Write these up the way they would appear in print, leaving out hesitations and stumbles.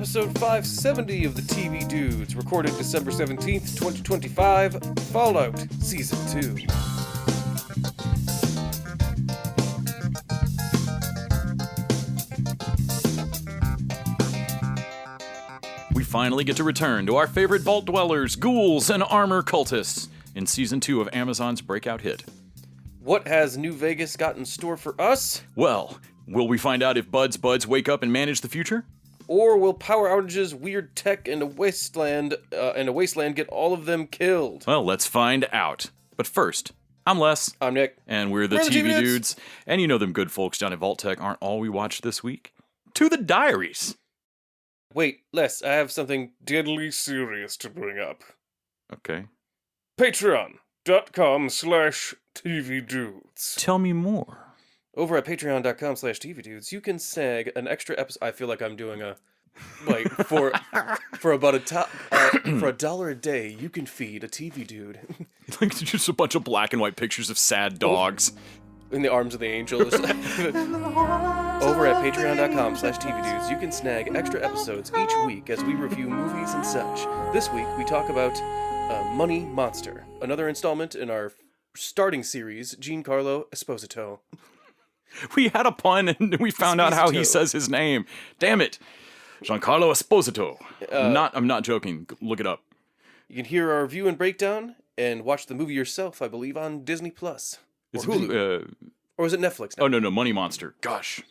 episode 570 of the TV Dudes, recorded December 17th, 2025, Fallout Season 2. We finally get to return to our favorite vault dwellers, ghouls, and armor cultists in Season 2 of Amazon's breakout hit. What has New Vegas got in store for us? Well, will we find out if Bud's buds wake up and manage the future? Or will power outages, weird tech, and a wasteland get all of them killed? Well, let's find out. But first, I'm Les. I'm Nick. And we're the TV Dudes. And you know them good folks down at Vault Tech aren't all we watched this week. To the Diaries. Wait, Les, I have something deadly serious to bring up. Okay. Patreon.com/TVDudes. Tell me more. Over at patreon.com/TVDudes, you can snag an extra episode. I feel like I'm doing for about for $1 a day, you can feed a TV dude. Like just a bunch of black and white pictures of sad dogs. In the arms of the angels. Over at patreon.com/TVDudes, you can snag extra episodes each week as we review movies and such. This week, we talk about Money Monster, another installment in our starting series, Giancarlo Esposito. We had a pun and we found out how he says his name. Damn it. Giancarlo Esposito. I'm not joking. Look it up. You can hear our review and breakdown and watch the movie yourself, I believe, on Disney Plus. Or Hulu. Or was it Netflix now? Oh, no, Money Monster. Gosh.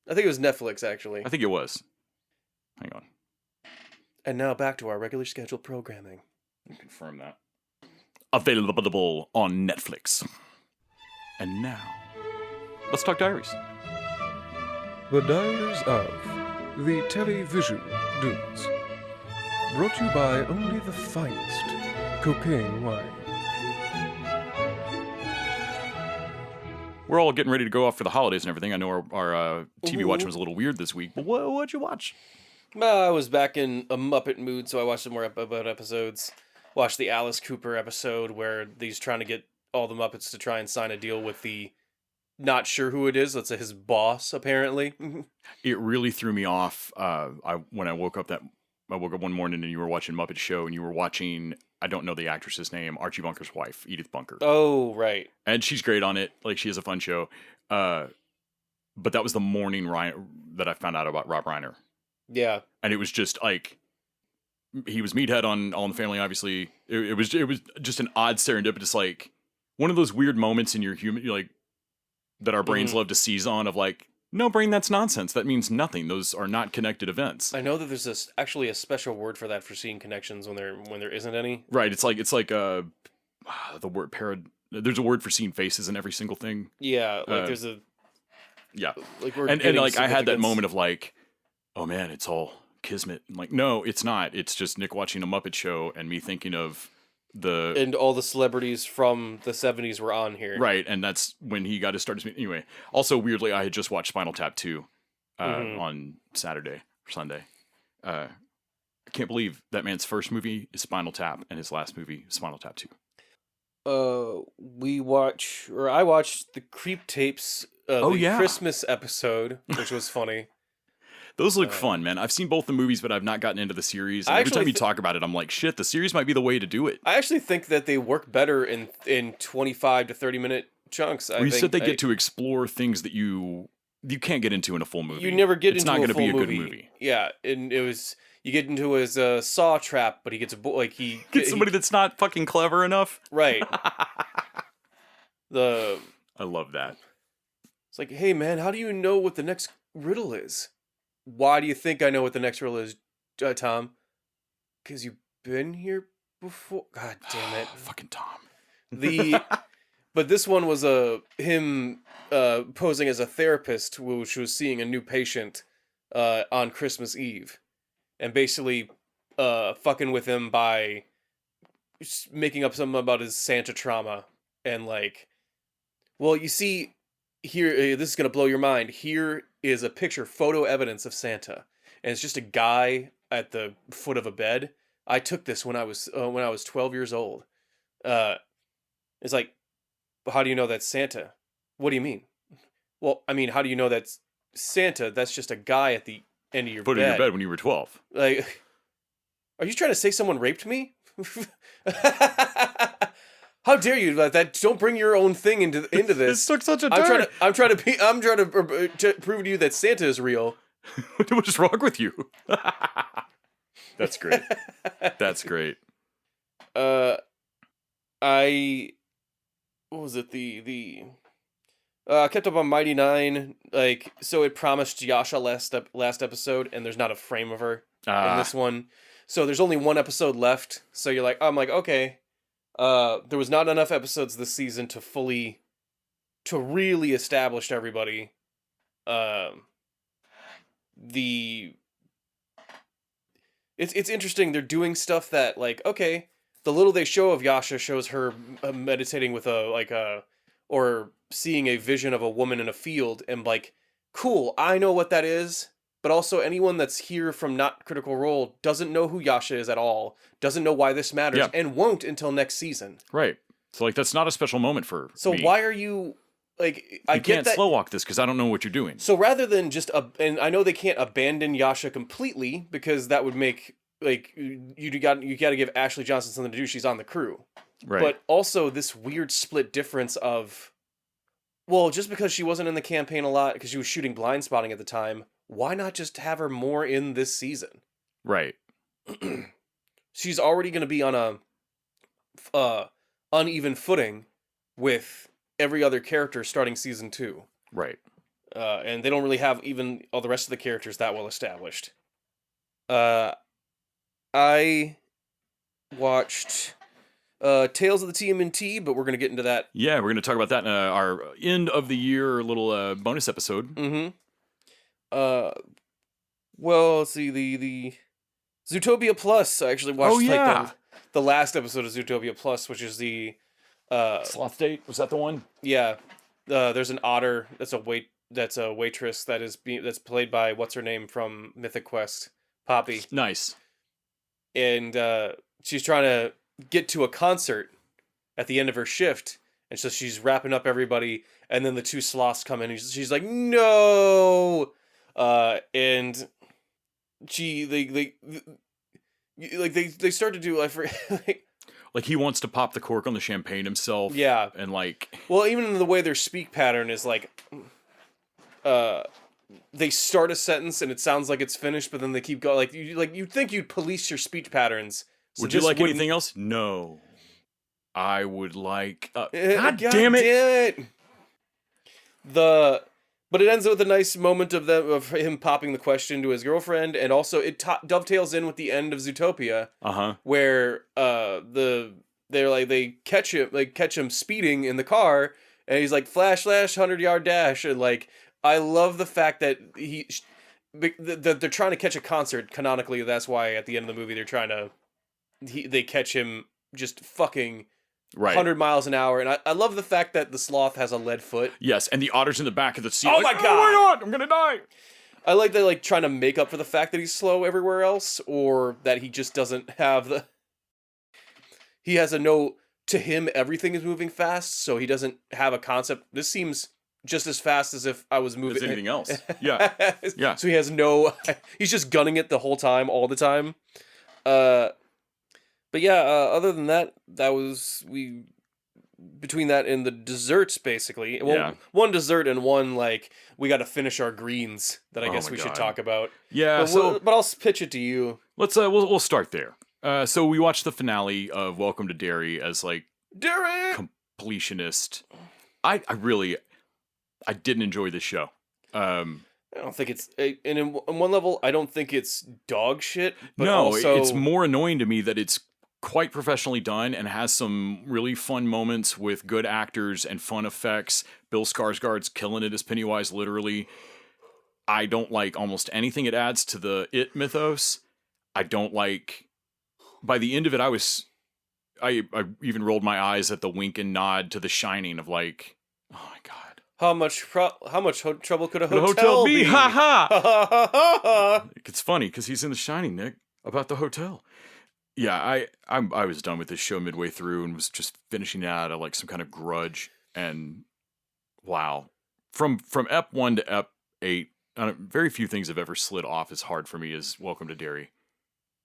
I think it was Netflix, actually. I think it was. Hang on. And now back to our regular scheduled programming. Confirm that. Available on Netflix. And now, let's talk Diaries. The Diaries of the Television Dudes. Brought to you by only the finest cocaine wine. We're all getting ready to go off for the holidays and everything. I know our TV watching was a little weird this week, but what'd you watch? I was back in a Muppet mood, so I watched some more Muppet episodes. Watched the Alice Cooper episode where he's trying to get all the Muppets to try and sign a deal with the not sure who it is. Let's say his boss, apparently. It really threw me off. When I woke up one morning and you were watching Muppet Show and you were watching, I don't know the actress's name, Archie Bunker's wife, Edith Bunker. Oh, right. And she's great on it. Like, she has a fun show. But that was the morning that I found out about Rob Reiner. Yeah. And it was just like, he was Meathead on All in the Family, obviously. It was just an odd serendipitous, like, one of those weird moments in your human, like, that our brains love to seize on of like, no, brain, that's nonsense. That means nothing. Those are not connected events. I know that there's actually a special word for that, for seeing connections when there isn't any. Right. It's like the word there's a word for seeing faces in every single thing. Yeah. Like there's a. Yeah. Like and like I had that moment of like, oh man, it's all kismet. I'm like, no, it's not. It's just Nick watching a Muppet Show and me thinking of and all the celebrities from the 70s were on here. Right, and that's when he got his start. Anyway, also weirdly, I had just watched Spinal Tap 2 on Saturday or Sunday. I can't believe that man's first movie is Spinal Tap and his last movie is Spinal Tap 2. I watched the Creep Tapes Christmas episode, which was funny. Those look fun, man. I've seen both the movies, but I've not gotten into the series. And every time you talk about it, I'm like, shit, the series might be the way to do it. I actually think that they work better in 25 to 30 minute chunks. You said they get to explore things that you can't get into in a full movie. You never get into a full movie. It's not going to be a good movie. Yeah, and it was, you get into his saw trap, but he gets somebody that's not fucking clever enough. Right. I love that. It's like, hey man, how do you know what the next riddle is? Why do you think I know what the next riddle is, Tom? Because you've been here before? God damn it. Fucking Tom. But this one was him posing as a therapist, which was seeing a new patient on Christmas Eve. And basically fucking with him by making up something about his Santa trauma. And like, well, you see, here, this is going to blow your mind. Here is a photo evidence of Santa. And it's just a guy at the foot of a bed. I took this when I was 12 years old. It's like, how do you know that's Santa? What do you mean? Well, I mean, how do you know that's Santa? That's just a guy at the end of your Foot bed. in your bed when you were 12. Like, are you trying to say someone raped me? How dare you? Like that? Don't bring your own thing into This this. took such a I'm turn. trying to prove to you that Santa is real. What is wrong with you? That's great. That's great. What was it? I kept up on Mighty Nine. Like, so it promised Yasha last episode, and there's not a frame of her in this one. So there's only one episode left. So I'm like, okay. There was not enough episodes this season to really establish everybody. It's interesting. They're doing stuff that, like, okay, the little they show of Yasha shows her meditating with or seeing a vision of a woman in a field, and like, cool, I know what that is. But also, anyone that's here from not Critical Role doesn't know who Yasha is at all, doesn't know why this matters, and won't until next season. Right. So, like, that's not a special moment for So me. why are you, like, I You get can't that. slow walk this because I don't know what you're doing. So rather than just, and I know they can't abandon Yasha completely, because that would make, like, you got to give Ashley Johnson something to do. She's on the crew. Right. But also this weird split difference of, well, just because she wasn't in the campaign a lot, because she was shooting Blind Spotting at the time, why not just have her more in this season? Right. She's already going to be on a uneven footing with every other character starting season 2. Right. And they don't really have even all the rest of the characters that well established. I watched Tales of the TMNT, but we're going to get into that. Yeah, we're going to talk about that in our end of the year little bonus episode. Mm-hmm. Well, let's see, the Zootopia Plus. I actually watched the last episode of Zootopia Plus, which is the Sloth Date, was that the one? Yeah. There's an otter that's a waitress that's played by what's her name from Mythic Quest, Poppy. Nice. And she's trying to get to a concert at the end of her shift, and so she's wrapping up everybody, and then the two sloths come in, and she's like, no. And they start to do like he wants to pop the cork on the champagne himself. Yeah. And like, well, even in the way their speak pattern is like, they start a sentence and it sounds like it's finished, but then they keep going. You'd think you'd police your speech patterns. So would you like anything else? No. I would like. God damn damn it! But it ends with a nice moment of him popping the question to his girlfriend, and also it dovetails in with the end of Zootopia, where they catch him speeding in the car, and he's like flash 100-yard dash, and like I love the fact that they're trying to catch a concert canonically. That's why at the end of the movie they catch him just fucking. Right. 100 miles an hour, and I love the fact that the sloth has a lead foot. Yes, and the otter's in the back of the seat. Oh my god! Oh my god! I'm gonna die. I like that, trying to make up for the fact that he's slow everywhere else, or that he just doesn't have he has a no. To him, everything is moving fast, so he doesn't have a concept. This seems just as fast as if I was moving. As anything else. Yeah. Yeah. So he has no. He's just gunning it the whole time, all the time. But yeah, other than that, between that and the desserts, basically. Well, one dessert and one, we got to finish our greens that I guess we should talk about. Yeah, but I'll pitch it to you. Let's, we'll start there. So we watched the finale of Welcome to Derry as, Derry! Completionist. I didn't enjoy this show. I don't think it's, and on one level, I don't think it's dog shit. But no, also, it's more annoying to me that it's quite professionally done and has some really fun moments with good actors and fun effects. Bill Skarsgård's killing it as Pennywise, literally. I don't like almost anything it adds to the It mythos. I don't like... By the end of it, I even rolled my eyes at the wink and nod to The Shining of oh my god. How much trouble could a hotel be? Ha ha! It's funny because he's in The Shining, Nick, about the hotel. Yeah, I was done with this show midway through and was just finishing it out of some kind of grudge. And wow, from Ep 1 to Ep 8, very few things have ever slid off as hard for me as Welcome to Derry.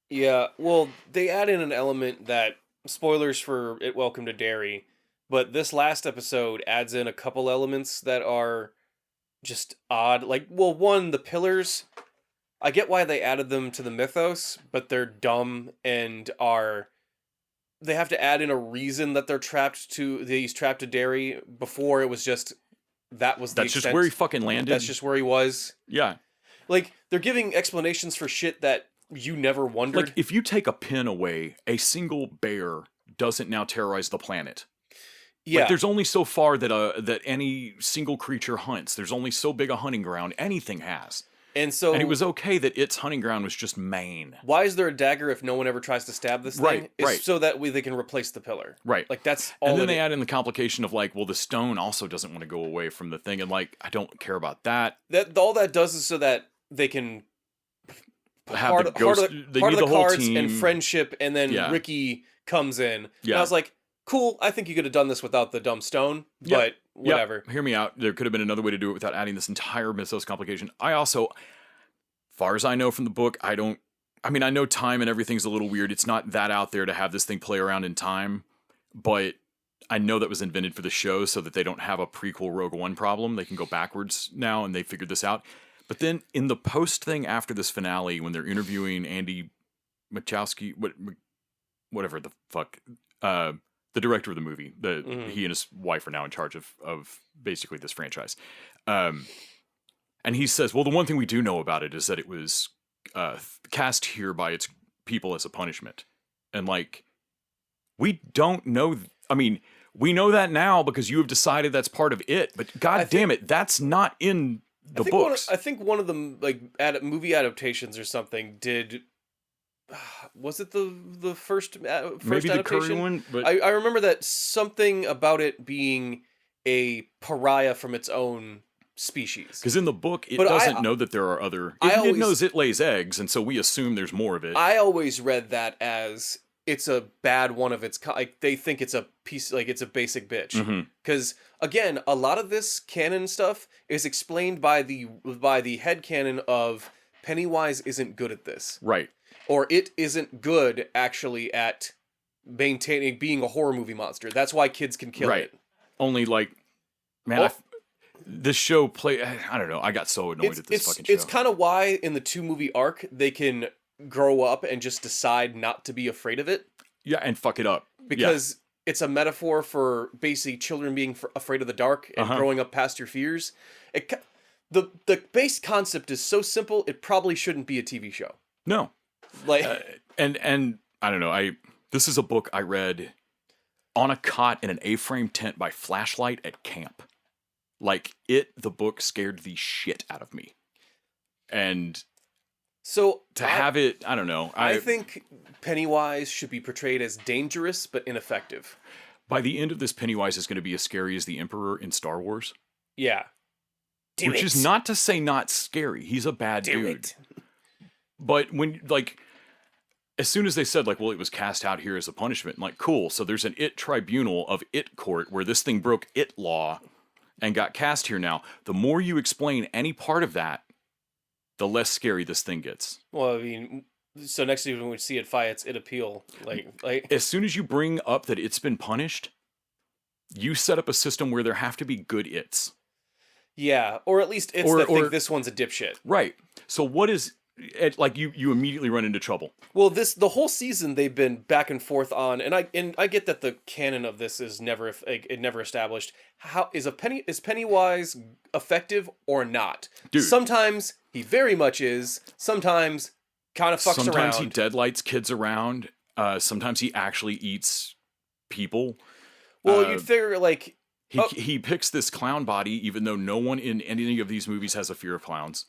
Yeah, well, they add in an element that, spoilers for it, Welcome to Derry, but this last episode adds in a couple elements that are just odd. Like, well, one, the pillars, I get why they added them to the mythos, but they're dumb and they have to add in a reason that he's trapped to Derry. Before it was just, that's just where he fucking landed. That's just where he was. Yeah. Like, they're giving explanations for shit that you never wondered. Like, if you take a pin away, a single bear doesn't now terrorize the planet. Yeah. Like, there's only so far that any single creature hunts. There's only so big a hunting ground anything has. And it was okay that its hunting ground was just Maine. Why is there a dagger if no one ever tries to stab this thing? Right. So that way they can replace the pillar. Right. Like, that's all. And then they add in the complication of, like, well, the stone also doesn't want to go away from the thing. And, like, I don't care about that. All that does is so that they can have the ghost, they need the whole cards team. And friendship, and then Ricky comes in. Yeah. And I was like, cool, I think you could have done this without the dumb stone, but whatever. Hear me out. There could have been another way to do it without adding this entire mythos complication. I also, far as I know from the book, I know time and everything's a little weird. It's not that out there to have this thing play around in time, but I know that was invented for the show so that they don't have a prequel Rogue One problem. They can go backwards now, and they figured this out. But then in the post thing after this finale, when they're interviewing Andy Machowski, whatever the fuck, the director of the movie, he and his wife are now in charge of basically this franchise. And he says, well, the one thing we do know about it is that it was cast here by its people as a punishment. And, like, we don't know. I mean, we know that now because you have decided that's part of it. But God damn it, that's not in the books. I think one of them, like, movie adaptations or something, did. Was it the first Maybe adaptation? the Curry one? But I remember that something about it being a pariah from its own species. Because in the book, it doesn't know that there are other. It knows it lays eggs, and so we assume there's more of it. I always read that as it's a bad one of its kind. Like, they think it's a piece, like it's a basic bitch. Because again, a lot of this canon stuff is explained by the headcanon of Pennywise isn't good at this, right? Or it isn't good actually at being a horror movie monster. That's why kids can kill it. Only, like, man, this show I don't know. I got so annoyed at this fucking show. It's kind of why in the 2-movie arc they can grow up and just decide not to be afraid of it. Yeah, and fuck it up. Because it's a metaphor for basically children being afraid of the dark and growing up past your fears. The base concept is so simple, it probably shouldn't be a TV show. No. Like and I don't know. This is a book I read on a cot in an A-frame tent by flashlight at camp. Like, the book scared the shit out of me. And so have it, I don't know. I think Pennywise should be portrayed as dangerous but ineffective. By the end of this, Pennywise is going to be as scary as the Emperor in Star Wars. Yeah. Which is not to say not scary. He's a bad dude. But when, like, as soon as they said, like, well, it was cast out here as a punishment, I'm like, cool, so there's an it tribunal of it court where this thing broke it law and got cast here now. The more you explain any part of that, the less scary this thing gets. Well, I mean, so next time when we see it fight, it's it appeal. Like as soon as you bring up that it's been punished, you set up a system where there have to be good its. Yeah, or at least it's that think this one's a dipshit. Right. So what is... like you immediately run into trouble. Well, the whole season they've been back and forth on, and I get that the canon of this is never established. How is Pennywise effective or not? Dude. Sometimes he very much is. Sometimes kind of fucks around. Sometimes he deadlights kids around. Sometimes he actually eats people. Well, you'd figure like he picks this clown body, even though no one in any of these movies has a fear of clowns.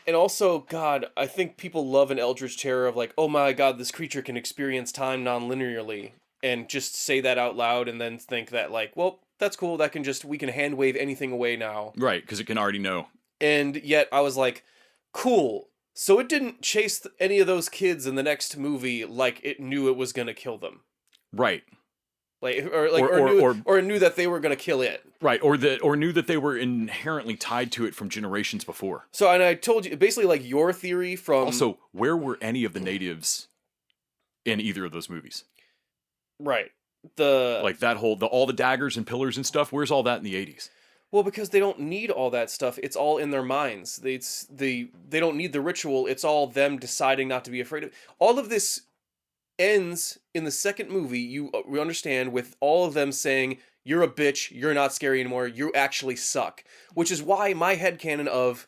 And also, God, I think people love an eldritch terror of like, oh my God, this creature can experience time non-linearly, and just say that out loud and then think that like, well, that's cool. We can hand wave anything away now. Right, because it can already know. And yet I was like, cool. So it didn't chase any of those kids in the next movie like it knew it was going to kill them. Right. or knew that they were going to kill it. Right, or knew that they were inherently tied to it from generations before. So, and I told you basically like your theory from Also, where were any of the natives in either of those movies? Right. Like that whole all the daggers and pillars and stuff. Where's all that in the 80s? Well, because they don't need all that stuff. It's all in their minds. They don't need the ritual. It's all them deciding not to be afraid of. All of this ends in the second movie. We understand with all of them saying, "You're a bitch. You're not scary anymore. You actually suck." Which is why my headcanon of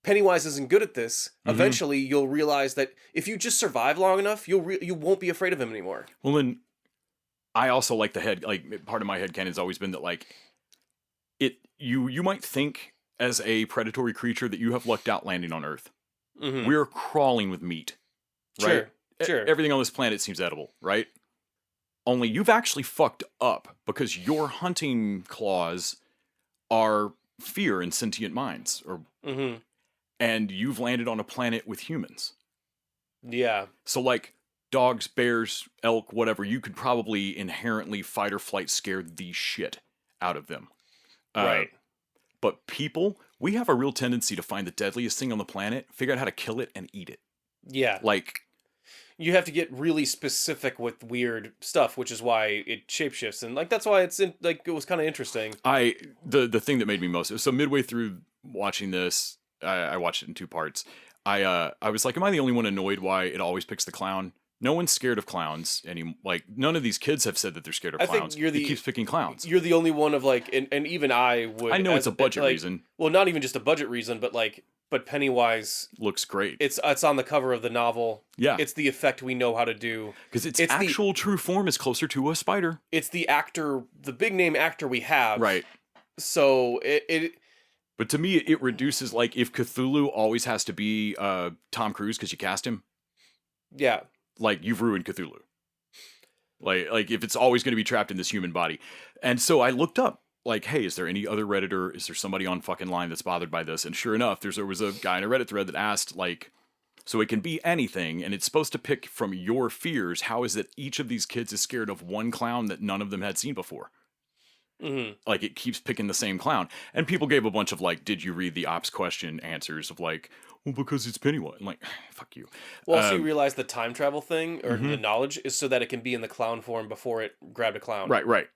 Pennywise isn't good at this. Mhm. Eventually, you'll realize that if you just survive long enough, you won't be afraid of him anymore. Well, then I also like part of my headcanon has always been that like you might think as a predatory creature that you have lucked out landing on Earth. Mm-hmm. We're crawling with meat, right? Sure. Everything on this planet seems edible, right? Only you've actually fucked up because your hunting claws are fear and sentient minds, Mm-hmm. and you've landed on a planet with humans. Yeah. So like dogs, bears, elk, whatever, you could probably inherently fight or flight scare the shit out of them. Right. But people, we have a real tendency to find the deadliest thing on the planet, figure out how to kill it, and eat it. Yeah. Like, you have to get really specific with weird stuff, which is why it shapeshifts, and like that's why it was kind of interesting. The thing that made me most so midway through watching this, I watched it in two parts. I was like, am I the only one annoyed why it always picks the clown? No one's scared of clowns like none of these kids have said that they're scared of clowns. Think it keeps picking clowns. You're the only one of like, and even I would. I know it's a budget reason. Well, not even just a budget reason, but Pennywise looks great. It's on the cover of the novel. Yeah, it's the effect we know how to do because its actual true form is closer to a spider. It's the actor, the big name actor we have. Right. So it But to me, it reduces like if Cthulhu always has to be Tom Cruise because you cast him. Yeah. Like you've ruined Cthulhu. Like if it's always going to be trapped in this human body. And so I looked up, like, hey, is there any other Redditor? Is there somebody on fucking line that's bothered by this? And sure enough, there was a guy in a Reddit thread that asked, like, so it can be anything, and it's supposed to pick from your fears. How is it each of these kids is scared of one clown that none of them had seen before? Mm-hmm. Like it keeps picking the same clown. And people gave a bunch of like, did you read the ops question answers of like, well, because it's Pennywise. I'm like, fuck you. Well, so you realize the time travel thing or the knowledge is so that it can be in the clown form before it grabbed a clown. Right.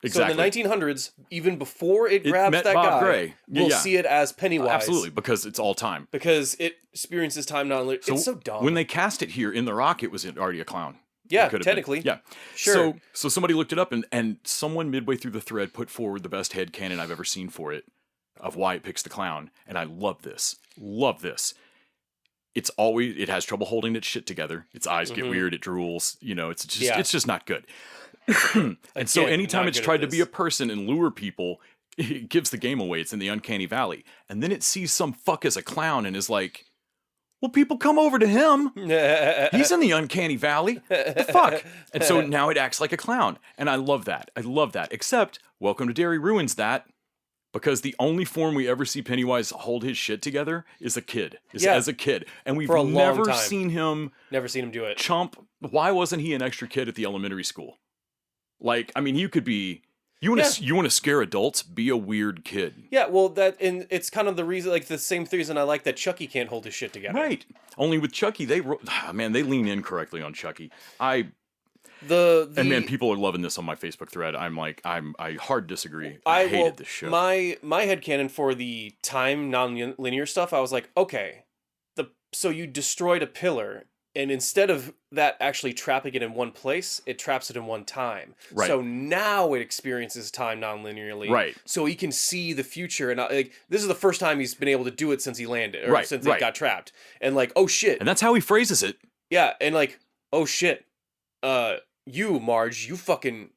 Exactly. So in the 1900s, even before it grabs met that Bob guy, Gray. we'll see it as Pennywise. Absolutely, because it's all time. Because it experiences time non-linear. It's so dumb. When they cast it here in The Rock, it was already a clown. Yeah, technically. Yeah. Sure. So somebody looked it up, and someone midway through the thread put forward the best headcanon I've ever seen for it, of why it picks the clown. And I love this. It has trouble holding its shit together. Its eyes get weird. It drools. It's just not good. And so anytime it's tried to be a person and lure people, it gives the game away. It's in the uncanny valley. And then it sees some fuck as a clown and is like, well, people come over to him. He's in the uncanny valley. What the fuck? And so now it acts like a clown. And I love that. Except Welcome to Derry ruins that. Because the only form we ever see Pennywise hold his shit together is as a kid. And we've never seen him do it. Chump. Why wasn't he an extra kid at the elementary school? Like, I mean, you could be... You want to scare adults? Be a weird kid. Yeah, well, it's kind of the reason, like, the same reason I like that Chucky can't hold his shit together. Right. Only with Chucky, they lean in correctly on Chucky. And man, people are loving this on my Facebook thread. I hard disagree. I hated this show. My headcanon for the time non-linear stuff, I was like, okay, so you destroyed a pillar, and instead of that actually trapping it in one place, it traps it in one time. Right. So now it experiences time non-linearly. Right. So he can see the future, and this is the first time he's been able to do it since he landed, or since he got trapped. And like, oh shit. And that's how he phrases it. Yeah, and like, oh shit. You, Marge, you fucking...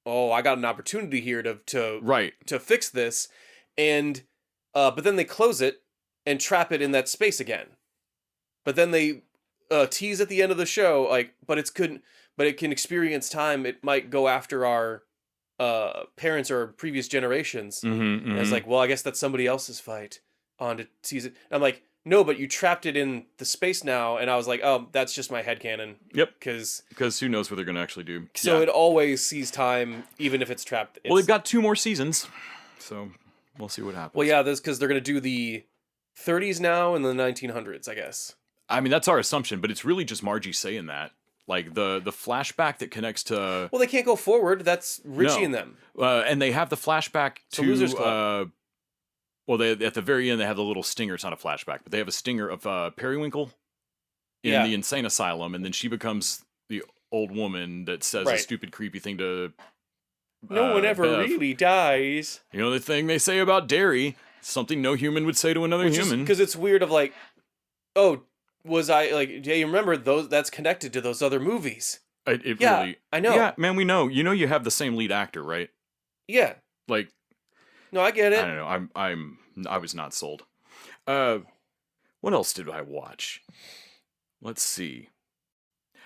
Oh, I got an opportunity here to fix this. And, but then they close it and trap it in that space again. But then they tease at the end of the show, like, but it can experience time. It might go after our parents or previous generations. And it's like, well, I guess that's somebody else's fight on to tease it. And I'm like, no, but you trapped it in the space now, and I was like, oh, that's just my headcanon. Yep. Because who knows what they're going to actually do. so it always sees time, even if it's trapped. Well, they've got 2 more seasons, so we'll see what happens. Well, yeah, this because they're going to do the 30s now and the 1900s, I guess. I mean, that's our assumption, but it's really just Margie saying that. Like, the flashback that connects to... Well, they can't go forward. That's Richie and them. And they have the flashback to... Losers Club. Well, at the very end, they have the little stinger. It's not a flashback, but they have a stinger of Periwinkle in the insane asylum, and then she becomes the old woman that says a stupid, creepy thing to... no one ever really dies. You know the thing they say about Derry? Something no human would say to another human. Because it's weird of like, oh... was I like? Yeah, you remember those? That's connected to those other movies. It really, I know. Yeah, man, we know. You know, you have the same lead actor, right? Yeah. Like, no, I get it. I don't know. I was not sold. What else did I watch? Let's see.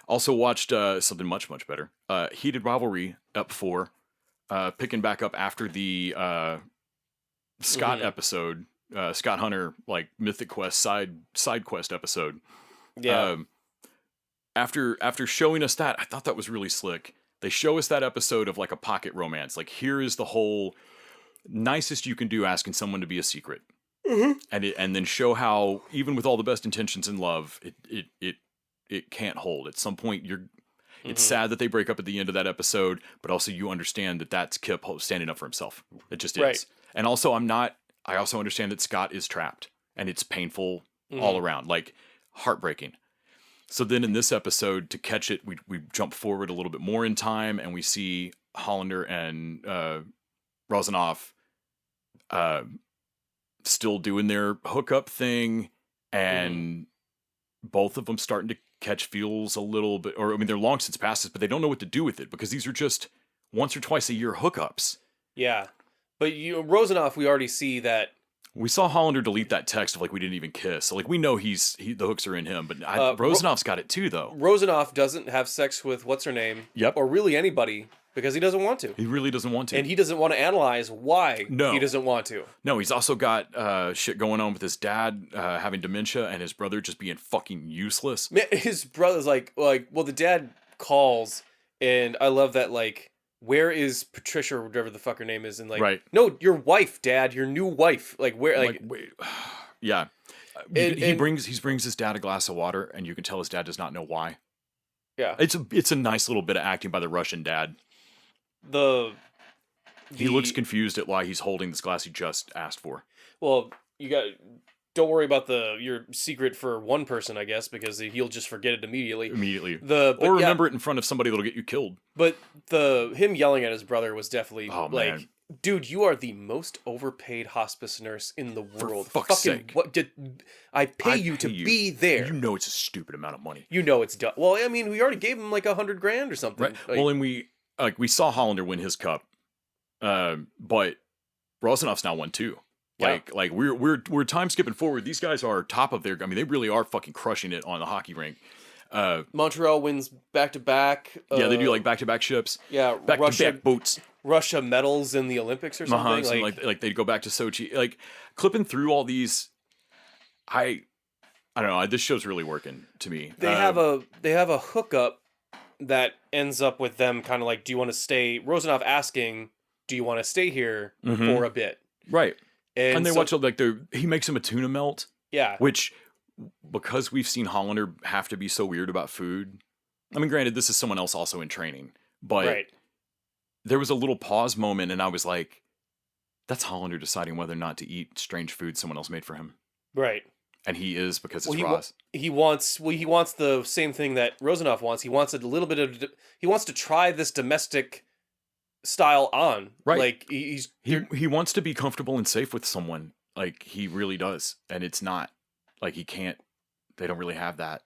Also watched something much better. Heated Rivalry up 4, picking back up after the Scott episode. Scott Hunter, like, Mythic Quest side quest episode. Yeah. After showing us that, I thought that was really slick. They show us that episode of like a pocket romance. Like, here is the whole nicest you can do asking someone to be a secret. And then show how even with all the best intentions in love, it can't hold. At some point it's sad that they break up at the end of that episode, but also you understand that that's Kip standing up for himself. It just is. Right. And also I also understand that Scott is trapped, and it's painful all around, like heartbreaking. So then in this episode, to catch it, we jump forward a little bit more in time, and we see Hollander and Rosanoff still doing their hookup thing, and both of them starting to catch feels a little bit, or I mean, they're long since past this, but they don't know what to do with it because these are just once or twice a year hookups. Yeah. But Rosanoff, we already see that. We saw Hollander delete that text of like, we didn't even kiss. So like, we know the hooks are in him, but Rosanoff's got it too, though. Rosanoff doesn't have sex with what's her name. Yep. Or really anybody because he doesn't want to. He really doesn't want to. And he doesn't want to analyze why he doesn't want to. No, he's also got shit going on with his dad having dementia and his brother just being fucking useless. Man, his brother's like, well, the dad calls, and I love that, like, where is Patricia or whatever the fuck her name is? And like, right. No, your wife, Dad, your new wife. Like, where? Like, wait. Yeah. He brings his dad a glass of water, and you can tell his dad does not know why. Yeah. It's a nice little bit of acting by the Russian dad. He looks confused at why he's holding this glass he just asked for. Well, don't worry about your secret for one person, I guess, because he'll just forget it immediately. Or remember it in front of somebody that'll get you killed. But him yelling at his brother was definitely like, man. Dude, you are the most overpaid hospice nurse in the world. For fuck's sake. What did I pay you to be there? You know it's a stupid amount of money. You know it's dumb. Well, I mean, we already gave him like $100,000 or something. Right. Well, and we saw Hollander win his cup, but Rosanoff's now won too. Like we're time skipping forward. These guys are top of their. I mean, they really are fucking crushing it on the hockey rink. Montreal wins back to back. Yeah, they do like back to back ships. Yeah, back to back boats. Russia medals in the Olympics or something. Like they go back to Sochi. Like clipping through all these. I don't know. This show's really working to me. They have a hookup that ends up with them kind of like, do you want to stay? Rosanoff asking, do you want to stay here for a bit? Right. And they watch like he makes him a tuna melt. Yeah. Which, because we've seen Hollander have to be so weird about food. I mean, granted, this is someone else also in training, but there was a little pause moment, and I was like, "That's Hollander deciding whether or not to eat strange food someone else made for him." Right. And he is because it's Ross. He wants the same thing that Rosanoff wants. He wants a little bit of. He wants to try this domestic style on. Right. Like he wants to be comfortable and safe with someone. Like he really does. And it's not like he can't, they don't really have that.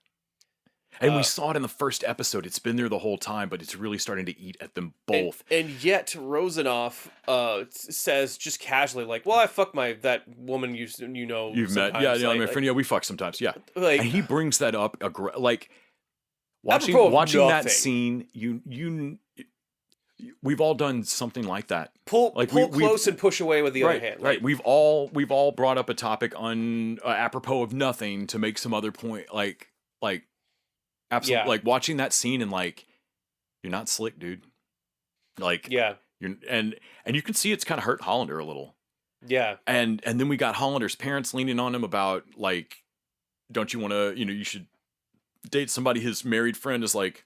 And we saw it in the first episode. It's been there the whole time, but it's really starting to eat at them both. And yet Rosanoff says just casually like, well, I fuck that woman you've met. Yeah, like, my friend. Yeah, we fuck sometimes. Yeah. Like, and he brings that up like watching that scene, we've all done something like that. Pull Like, close and push away with the other hand. Right. We've all brought up a topic apropos of nothing to make some other point. Like absolutely. Yeah. Like watching that scene and like, you're not slick, dude. Like, Yeah. And you can see it's kind of hurt Hollander a little. Yeah. And then we got Hollander's parents leaning on him about like, don't you want to, you should date somebody. His married friend is like,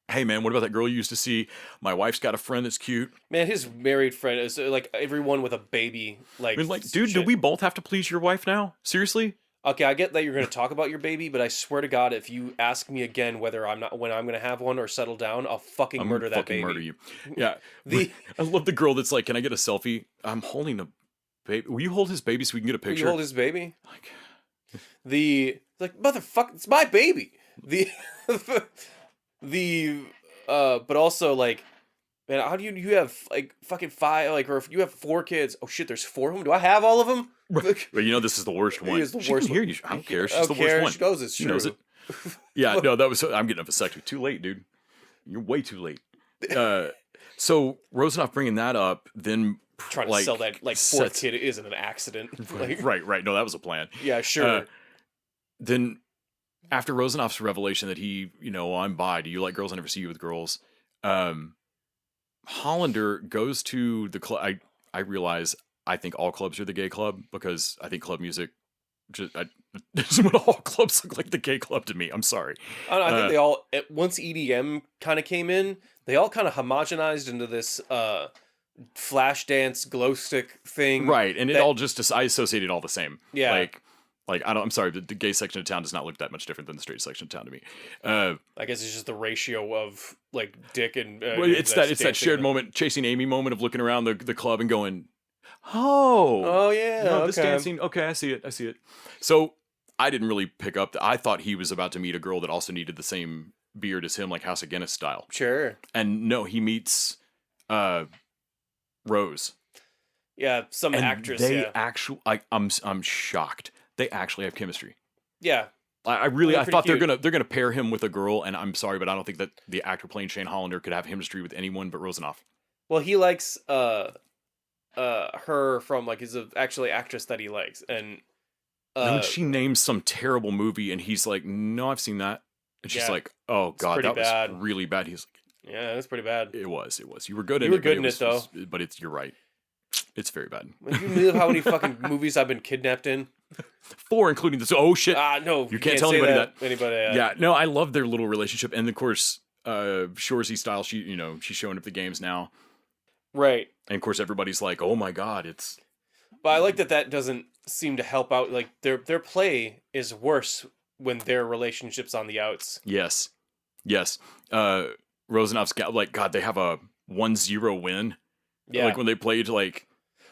hey man, what about that girl you used to see? My wife's got a friend that's cute. Man, his married friend is like everyone with a baby. Like, I mean, like, dude, shit. do we both have to please your wife now? Seriously? Okay, I get that you're going to talk about your baby, but I swear to God, if you ask me again when I'm going to have one or settle down, I'll fucking murder that baby. Murder you. Yeah. I love the girl that's like, can I get a selfie? I'm holding a baby. Will you hold his baby so we can get a Will picture? you hold his baby? Like motherfucker, it's my baby. But also like, man, how do you have like fucking 5, like, or if you have 4 kids? Oh shit, there's 4 of them. Do I have all of them? But this is the worst one. It is the She worst can hear one. you. I don't care. She's the care. worst one. She knows it's true. She knows it. Yeah, no, I'm getting a vasectomy. Too late, dude. You're way too late. So Rosenoff bringing that up, then Trying to sell that like 4th kid isn't an accident. Like, right. No, that was a plan. yeah, sure. Then after Rosenoff's revelation that he, I'm bi, do you like girls? I never see you with girls. Hollander goes to the club. I realize I think all clubs are the gay club because I think club music just what all clubs look like the gay club to me. I'm sorry. I think they all, once EDM kind of came in, they all kind of homogenized into this flash dance glow stick thing. Right, and it all just, I associated all the same. Yeah. Like I'm sorry, the gay section of town does not look that much different than the straight section of town to me. I guess it's just the ratio of like dick and. Well, it's that shared moment, chasing Amy moment of looking around the club and going, oh yeah, no, okay. this dancing. Okay, I see it. So I didn't really pick up. I thought he was about to meet a girl that also needed the same beard as him, like House of Guinness style. Sure. And no, he meets Rose. Yeah, some and actress. They I'm shocked. They actually have chemistry. Yeah. I thought they're gonna pair him with a girl, and I'm sorry, but I don't think that the actor playing Shane Hollander could have chemistry with anyone but Rosenoff. Well, he likes her from like is actually actress that he likes, and when she names some terrible movie, and he's like, "No, I've seen that," and she's like, "Oh God, that was really bad." He's like, "Yeah, that's pretty bad." It was. You were good in it. You were good in it, though. But you're right. It's very bad. You knew how many fucking movies I've been kidnapped in? 4, including this. Oh shit! No, you can't tell anybody that. Anybody? Yeah, no, I love their little relationship, and of course, Shoresy style. She's showing up at the games now, right? And of course, everybody's like, "Oh my God, it's." But I like that doesn't seem to help out. Like their play is worse when their relationship's on the outs. Yes. Rosenoff's got like God. They have a 1-0 win. Yeah. Like when they played like.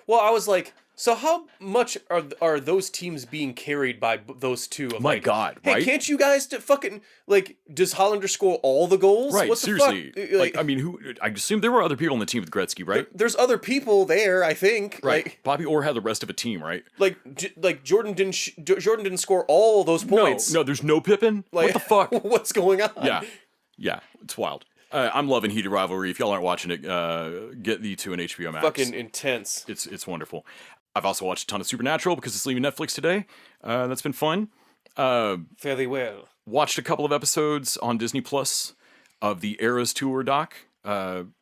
Well, I was like, so how much are those teams being carried by those two? Of my God, hey, right? Can't you guys fucking like? Does Hollander score all the goals? Right, what seriously. The fuck? Like, I mean, who? I assume there were other people on the team with Gretzky, right? There's other people there, I think. Right. Like, Bobby Orr had the rest of a team, right? Like Jordan didn't score all those points. No, there's no Pippen. Like, what the fuck? What's going on? Yeah, it's wild. I'm loving Heated Rivalry. If y'all aren't watching it, get the 2 on HBO Max. Fucking intense. It's wonderful. I've also watched a ton of Supernatural because it's leaving Netflix today. That's been fun. Fairly well. Watched a couple of episodes on Disney Plus of the Eras Tour doc on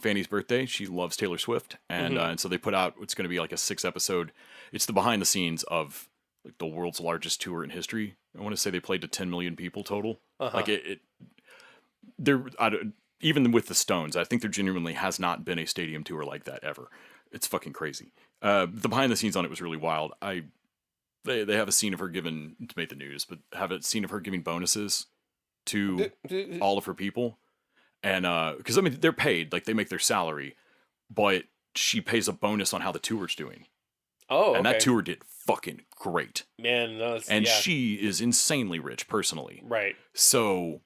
Fanny's birthday. She loves Taylor Swift. And so they put out, it's going to be like a 6-episode. It's the behind the scenes of like the world's largest tour in history. I want to say they played to 10 million people total. Like even with the Stones, I think there genuinely has not been a stadium tour like that ever. It's fucking crazy. The behind the scenes on it was really wild. They have a scene of her giving, to make the news, but have a scene of her giving bonuses to all of her people. And because I mean they're paid, like they make their salary, but she pays a bonus on how the tour's doing. Oh, and that tour did fucking great. Man, she is insanely rich personally. Right. So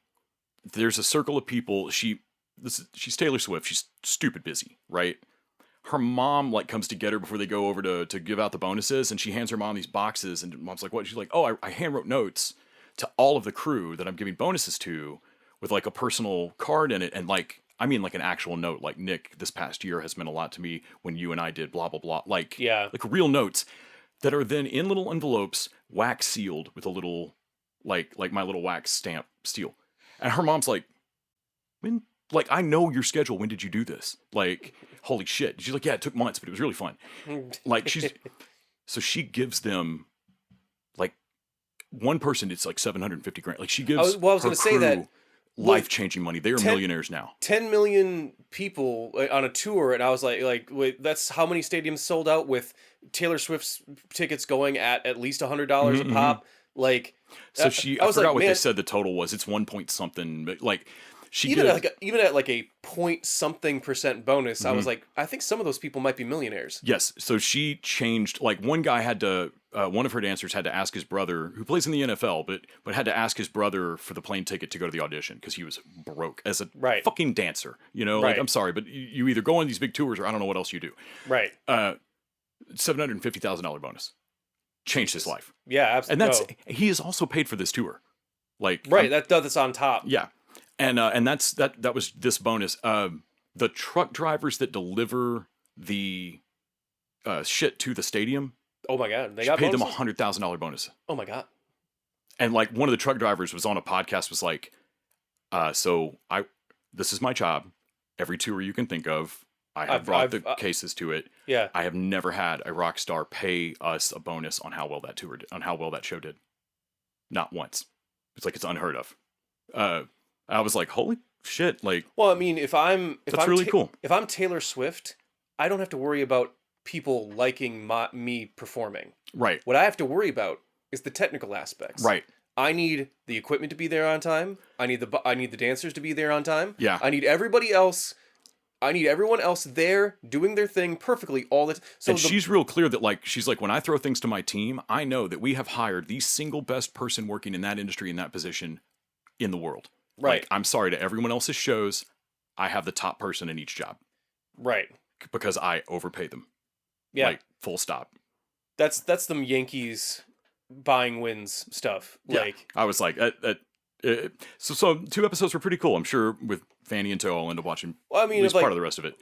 there's a circle of people. She's Taylor Swift. She's stupid busy, right? Her mom like comes to get her before they go over to give out the bonuses, and she hands her mom these boxes, and mom's like, "What?" She's like, "Oh, I hand wrote notes to all of the crew that I'm giving bonuses to with like a personal card in it, and like I mean like an actual note, like Nick, this past year has meant a lot to me when you and I did blah blah blah, like real notes that are then in little envelopes, wax sealed with a little like my little wax stamp seal. And her mom's like, when, like, I know your schedule. When did you do this? Like, holy shit. She's like, yeah, it took months, but it was really fun. Like, so she gives them, like, one person, it's like 750 grand. Like, she gives I was going to say that life-changing money. They are millionaires now. 10 million people on a tour, and I was like, wait, that's how many stadiums sold out with Taylor Swift's tickets going at least $100 a pop. Like, so I forgot what they said the total was. It's 1 point something, but like, even at like a point something percent bonus, I was like, I think some of those people might be millionaires. Yes. So she changed, like, one guy had to, one of her dancers had to ask his brother, who plays in the NFL, but had to ask his brother for the plane ticket to go to the audition because he was broke as a fucking dancer. You know, like, I'm sorry, but you either go on these big tours or I don't know what else you do. Right. $750,000 bonus. Changed his life. Yeah, absolutely. And he is also paid for this tour. Like, that's on top. Yeah. And that was this bonus. The truck drivers that deliver the shit to the stadium. Oh my god, they got paid them $100,000 bonus. Oh my god. And like one of the truck drivers was on a podcast, was like, this is my job. Every tour you can think of, I have brought the cases to it. Yeah. I have never had a rock star pay us a bonus on how well that tour did, on how well that show did. Not once. It's like, it's unheard of. I was like, holy shit! Like, well, I mean, if I'm really cool. If I'm Taylor Swift, I don't have to worry about people liking me performing. Right. What I have to worry about is the technical aspects. Right. I need the equipment to be there on time. I need the dancers to be there on time. Yeah. I need everybody else. I need everyone else there doing their thing perfectly all the time. So she's real clear that, like, she's like, when I throw things to my team, I know that we have hired the single best person working in that industry, in that position in the world. Right. Like, I'm sorry to everyone else's shows, I have the top person in each job. Right. Because I overpay them. Yeah. Like, full stop. That's them Yankees buying wins stuff. Yeah. Like, I was like, so 2 episodes were pretty cool. I'm sure with Fanny and Toe, I'll end up watching at least part of the rest of it.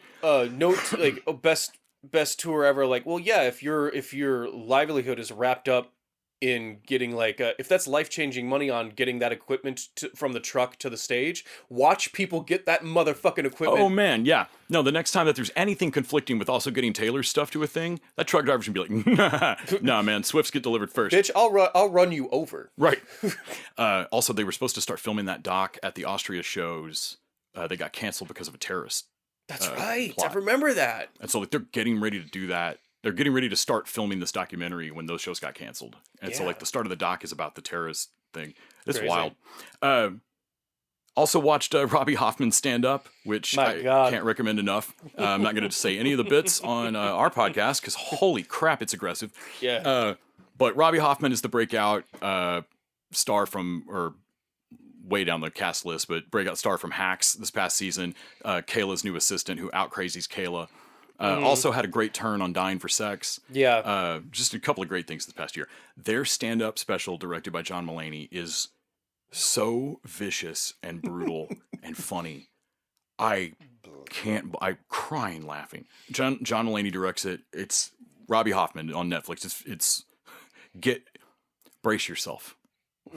Best tour ever. Like, well, yeah, if your livelihood is wrapped up in getting if that's life-changing money on getting that equipment from the truck to the stage, watch people get that motherfucking equipment. Oh man, yeah. No, the next time that there's anything conflicting with also getting Taylor's stuff to a thing, that truck driver should be like, nah man, Swifts get delivered first. Bitch, I'll run you over. Right. Also, they were supposed to start filming that doc at the Austria shows. They got canceled because of a terrorist. That's right. Plot. I remember that. And so, like, they're getting ready to do that. They're getting ready to start filming this documentary when those shows got canceled. And so, like, the start of the doc is about the terrorist thing. It's crazy. wild. Also watched Robbie Hoffman stand up, which I can't recommend enough. I'm not going to say any of the bits on our podcast because holy crap, it's aggressive. Yeah. But Robbie Hoffman is the breakout star from, or way down the cast list, but breakout star from Hacks this past season. Kayla's new assistant who out-crazies Kayla. Also had a great turn on Dying for Sex. Yeah. Just a couple of great things this past year. Their stand-up special, directed by John Mulaney, is so vicious and brutal and funny. I'm crying laughing. John Mulaney directs it. It's Robbie Hoffman on Netflix. Brace yourself.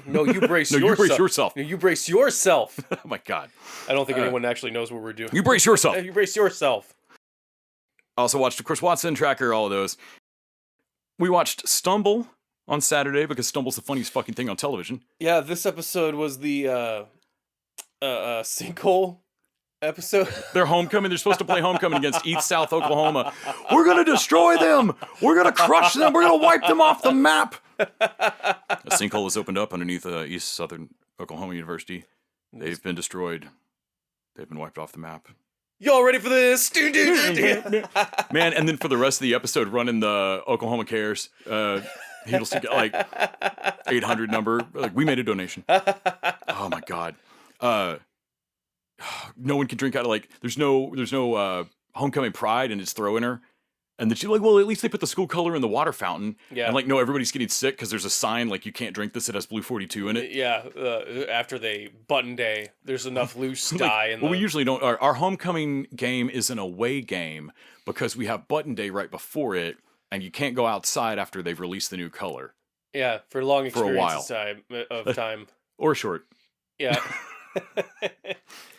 No, you brace yourself. You brace yourself. No, you brace yourself. Oh my God. I don't think anyone actually knows what we're doing. You brace yourself. You brace yourself. Also watched, of course, Watson, Tracker, all of those. We watched Stumble on Saturday because Stumble's the funniest fucking thing on television. Yeah, this episode was the sinkhole episode. They're homecoming. They're supposed to play homecoming against East South Oklahoma. We're going to destroy them. We're going to crush them. We're going to wipe them off the map. A sinkhole has opened up underneath East Southern Oklahoma University. They've been destroyed. They've been wiped off the map. Y'all ready for this? Man, and then for the rest of the episode, running the Oklahoma Cares, he'll still get like 800 number. Like, we made a donation. Oh my God. No one can drink out of, like, there's no homecoming pride, and it's throwing her. And then she's like, well, at least they put the school color in the water fountain. Yeah. And like, no, everybody's getting sick because there's a sign like you can't drink this. It has blue 42 in it. Yeah. After they button day, there's enough loose dye. Like, we usually don't. Our homecoming game is an away game because we have button day right before it, and you can't go outside after they've released the new color. Yeah, for long For a while. experience of time. Or short. Yeah.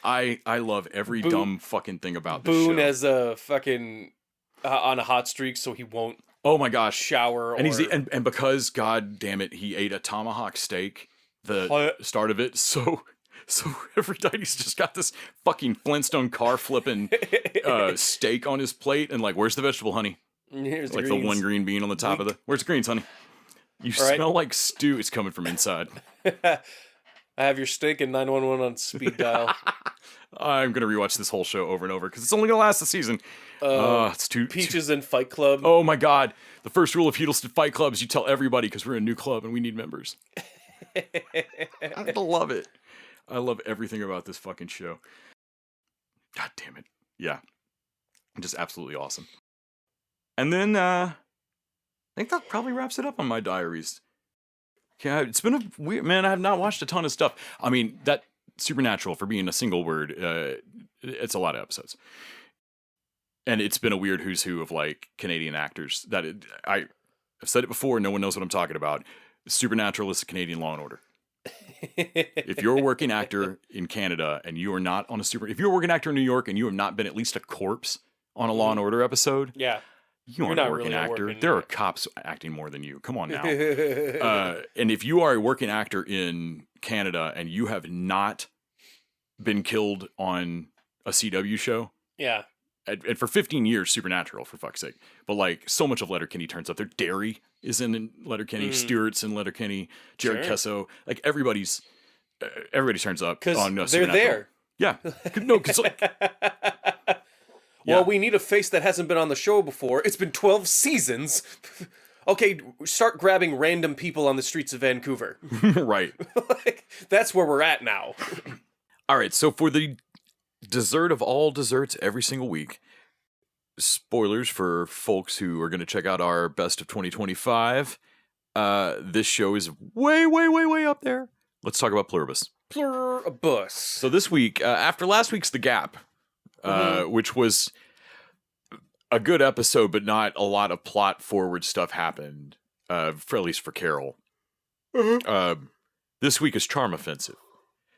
I love every dumb fucking thing about this Boone show. as a fucking on a hot streak, so he won't. Oh my gosh. Shower. And or... he's and because god damn it, he ate a tomahawk steak. The start of it. So every night he's just got this fucking Flintstone car flipping steak on his plate, and like, where's the vegetable, honey? Here's Like the one green bean on the top of the. Where's the greens, honey? You right. smell like stew is coming from inside. I have your steak and 911 on speed dial. I'm gonna rewatch this whole show over and over because it's only gonna last a season. It's too Peaches and Fight Club. Oh my god! The first rule of Heedleston Fight Club is you tell everybody because we're a new club and we need members. I love it. I love everything about this fucking show. God damn it! Yeah, just absolutely awesome. And then I think that probably wraps it up on my diaries. Yeah, it's been a weird, man. I have not watched a ton of stuff. I mean, that Supernatural, for being a single word, it's a lot of episodes. And it's been a weird who's who of like Canadian actors that I've said it before. No one knows what I'm talking about. Supernatural is a Canadian Law and Order. If you're a working actor in Canada and you are not on if you're a working actor in New York and you have not been at least a corpse on a Law and Order episode, yeah. You aren't a working actor. There are cops acting more than you. Come on now. And if you are a working actor in Canada and you have not been killed on a CW show, yeah, and for 15 years, Supernatural, for fuck's sake. But like, so much of Letterkenny turns up there. Derry is in Letterkenny. Stewart's in Letterkenny. Jared Kesso. Like, everybody turns up on they're there. Yeah. No, because like... Well, we need a face that hasn't been on the show before. It's been 12 seasons. Okay, start grabbing random people on the streets of Vancouver. Right. Like, that's where we're at now. All right, so for the dessert of all desserts every single week, spoilers for folks who are going to check out our best of 2025, this show is way, way, way, way up there. Let's talk about Pluribus. Pluribus. So this week, after last week's The Gap, which was a good episode, but not a lot of plot forward stuff happened, for at least for Carol. This week is Charm Offensive.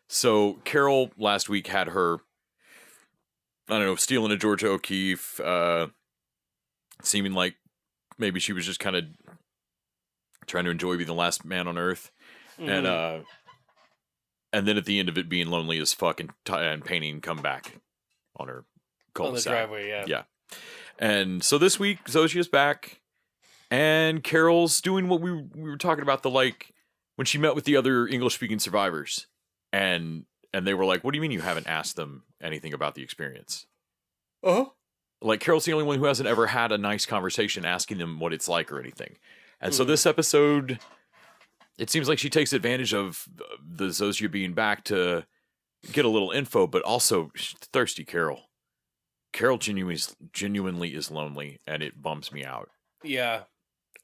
So Carol last week had her, I don't know, stealing a Georgia O'Keeffe, seeming like maybe she was just kind of trying to enjoy being the last man on earth, and then at the end of it being lonely as fuck and painting come back on her cul-de-sac. On the driveway, yeah. And so this week, Zoshia's back, and Carol's doing what we were talking about, the like, when she met with the other English-speaking survivors, and they were like, what do you mean you haven't asked them anything about the experience? Like, Carol's the only one who hasn't ever had a nice conversation asking them what it's like or anything. And so this episode, it seems like she takes advantage of the Zosia being back to get a little info, but also thirsty Carol. Carol genuinely is lonely, and it bums me out. Yeah.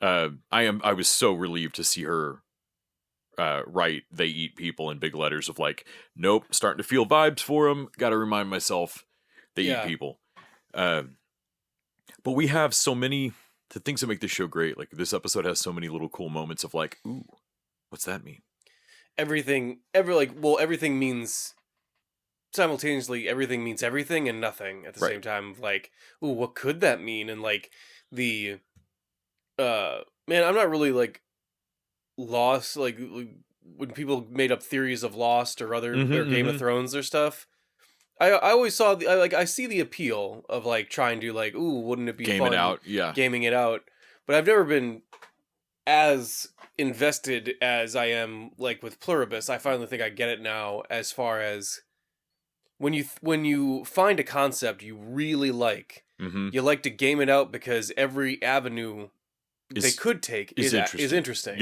I was so relieved to see her write "They Eat People" in big letters of like, nope, starting to feel vibes for them. Got to remind myself they eat people. But we have so many the things that make this show great. Like, this episode has so many little cool moments of like, ooh, what's that mean? Everything means simultaneously. Everything means everything and nothing at the same time. Like, ooh, what could that mean? And like the, man, I'm not really like Lost. Like when people made up theories of Lost or other or Game of Thrones or stuff. I always saw I see the appeal of like trying to like, ooh, wouldn't it be fun? Gaming it out. But I've never been as invested as I am like with Pluribus. I finally think I get it now, as far as when you find a concept you really like, you like to game it out because every avenue they could take is interesting.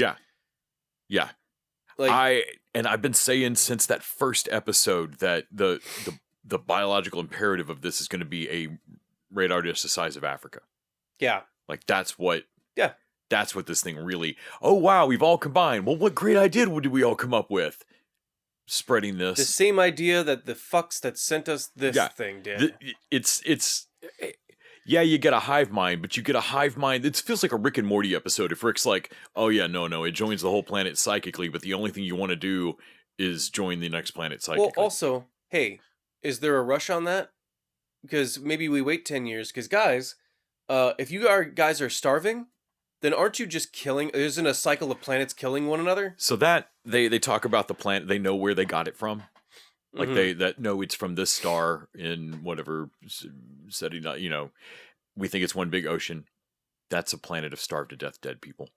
Yeah. Like, I've been saying since that first episode that the biological imperative of this is going to be a radar dish the size of Africa. Yeah. Like that's what Yeah. That's what this thing really. Oh wow, we've all combined. Well, what great idea did we all come up with? Spreading this. The same idea that the fucks that sent us this thing did. It's yeah, you get a hive mind, but you get a hive mind. It feels like a Rick and Morty episode. If Rick's like, oh yeah, no, it joins the whole planet psychically, but the only thing you want to do is join the next planet psychically. Well, also, hey, is there a rush on that? Because maybe we wait 10 years. Because guys, if you guys are starving, then aren't you just killing? Isn't a cycle of planets killing one another? So that they talk about the planet, they know where they got it from. Like it's from this star in whatever setting. We think it's one big ocean. That's a planet of starved to death dead people.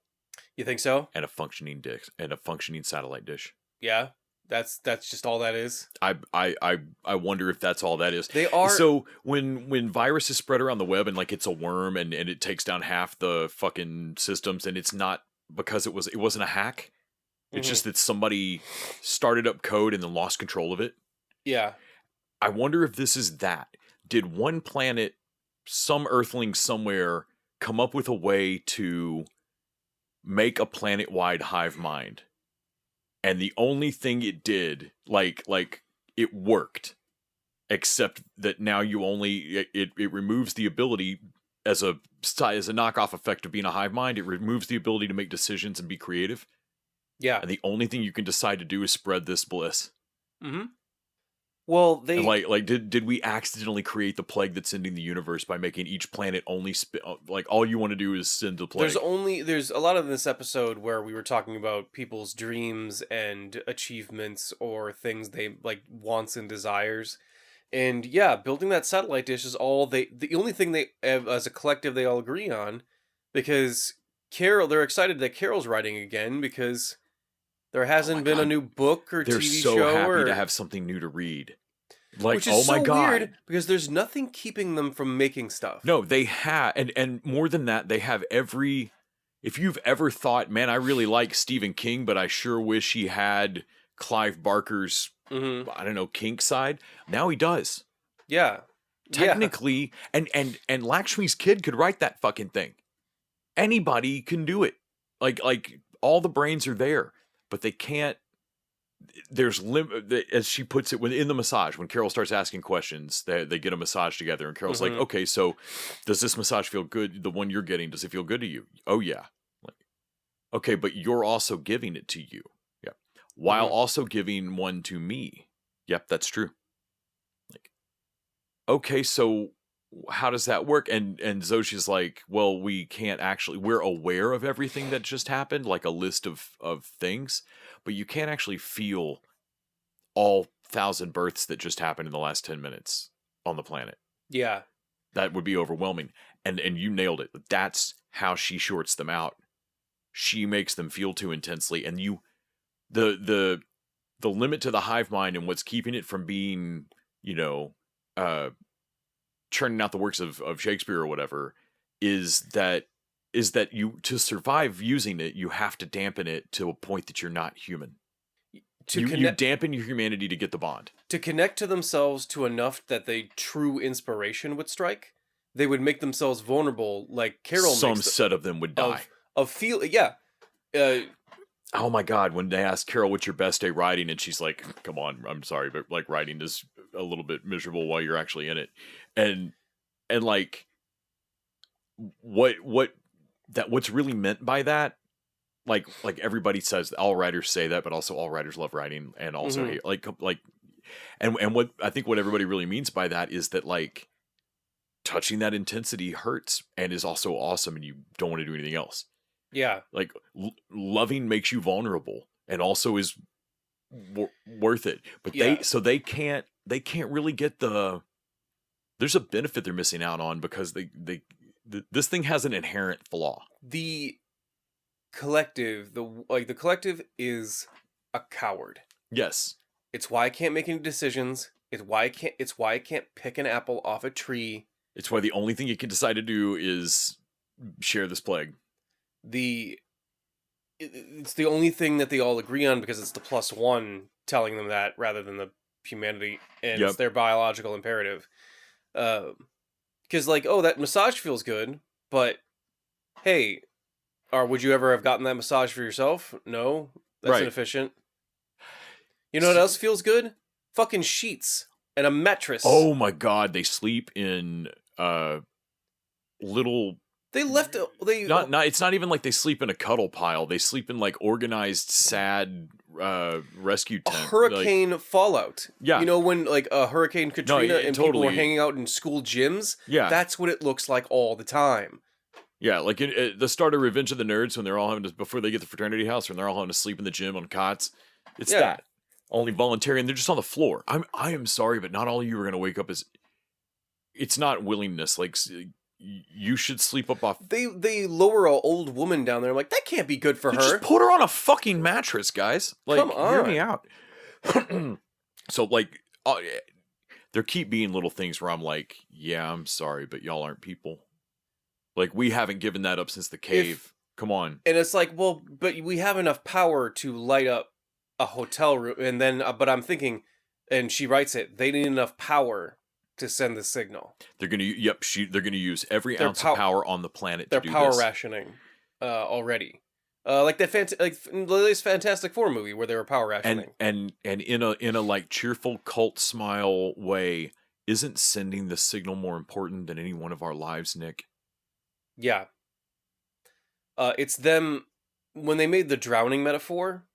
You think so? And a functioning dish and a functioning satellite dish. Yeah, that's just all that is. I wonder if that's all that is. They are. So when viruses spread around the web and like it's a worm and it takes down half the fucking systems, and it's not because it wasn't a hack. It's just that somebody started up code and then lost control of it. Yeah. I wonder if this is that. Did one planet, some earthling somewhere, come up with a way to make a planet-wide hive mind? And the only thing it did, like it worked, except that now you only it removes the ability as a knockoff effect of being a hive mind. It removes the ability to make decisions and be creative. Yeah. And the only thing you can decide to do is spread this bliss. Mm-hmm. Well, they and did we accidentally create the plague that's ending the universe by making each planet only all you want to do is send the plague? There's a lot of this episode where we were talking about people's dreams and achievements or things they like, wants and desires. And yeah, building that satellite dish is the only thing they as a collective they all agree on, because they're excited that Carol's writing again because there hasn't been a new book or They're TV so show. happy to have something new to read. Like, which is oh my so God. weird because there's nothing keeping them from making stuff. No, they have, and more than that, they have every. If you've ever thought, man, I really like Stephen King, but I sure wish he had Clive Barker's, I don't know, kink side. Now he does. Yeah. Technically, and Lakshmi's kid could write that fucking thing. Anybody can do it. Like all the brains are there. But they can't. There's as she puts it in the massage. When Carol starts asking questions, they get a massage together, and Carol's like, "Okay, so does this massage feel good? The one you're getting, does it feel good to you? Oh yeah. Like, okay, but you're also giving it to you, yeah, while also giving one to me. Yep, that's true. Like, okay, so how does that work? And Zoshi's like, well, we can't actually, we're aware of everything that just happened, like a list of things, but you can't actually feel all 1,000 births that just happened in the last 10 minutes on the planet. Yeah. That would be overwhelming. And you nailed it. That's how she shorts them out. She makes them feel too intensely. And the limit to the hive mind and what's keeping it from being, churning out the works of Shakespeare or whatever is that you, to survive using it, you have to dampen it to a point that you're not human. You dampen your humanity to get the bond. To connect to themselves to enough that the true inspiration would strike, they would make themselves vulnerable, like Carol. Some set of them would die. Oh my God, when they ask Carol, what's your best day writing? And she's like, come on, I'm sorry, but like writing is a little bit miserable while you're actually in it. And like what's really meant by that, like everybody says, all writers say that, but also all writers love writing and also hate, and what I think what everybody really means by that is that like touching that intensity hurts and is also awesome and you don't want to do anything else. Yeah. Like loving makes you vulnerable and also is worth it. But they can't really get there's a benefit they're missing out on because this thing has an inherent flaw. The collective is a coward. Yes. It's why I can't make any decisions. It's why I can't pick an apple off a tree. It's why the only thing you can decide to do is share this plague. It's the only thing that they all agree on because it's the +1 telling them that rather than the humanity, and it's their biological imperative. Because that massage feels good, but hey, or would you ever have gotten that massage for yourself? No, that's inefficient. You know what else feels good? Fucking sheets and a mattress. Oh my god, they sleep in little. They left. Not. It's not even like they sleep in a cuddle pile. They sleep in like organized, sad rescue tent. A hurricane fallout. Yeah. You know when like a Hurricane Katrina and people totally. were hanging out in school gyms? Yeah. That's what it looks like all the time. Yeah, like the start of Revenge of the Nerds when they're all having to, before they get the fraternity house, when they're all having to sleep in the gym on cots. It's that. Only voluntary, and they're just on the floor. I am sorry, but not all of you are going to wake up as... It's not willingness. Like, you should sleep up off... They lower a old woman down there. I'm like, that can't be good for her. Just put her on a fucking mattress, guys. Like, come on. Hear me out. So, like, there keep being little things where I'm like, yeah, I'm sorry, but y'all aren't people. Like, we haven't given that up since the cave. Come on. And it's like, well, but we have enough power to light up a hotel room. And then, but I'm thinking, and she writes it, they need enough power to send the signal. They're going to, they're going to use every ounce of power on the planet to do this. They're power rationing already. Like that like Lily's Fantastic Four movie where they were power rationing. And in a like cheerful cult smile way, isn't sending the signal more important than any one of our lives, Nick? Yeah. It's them when they made the drowning metaphor.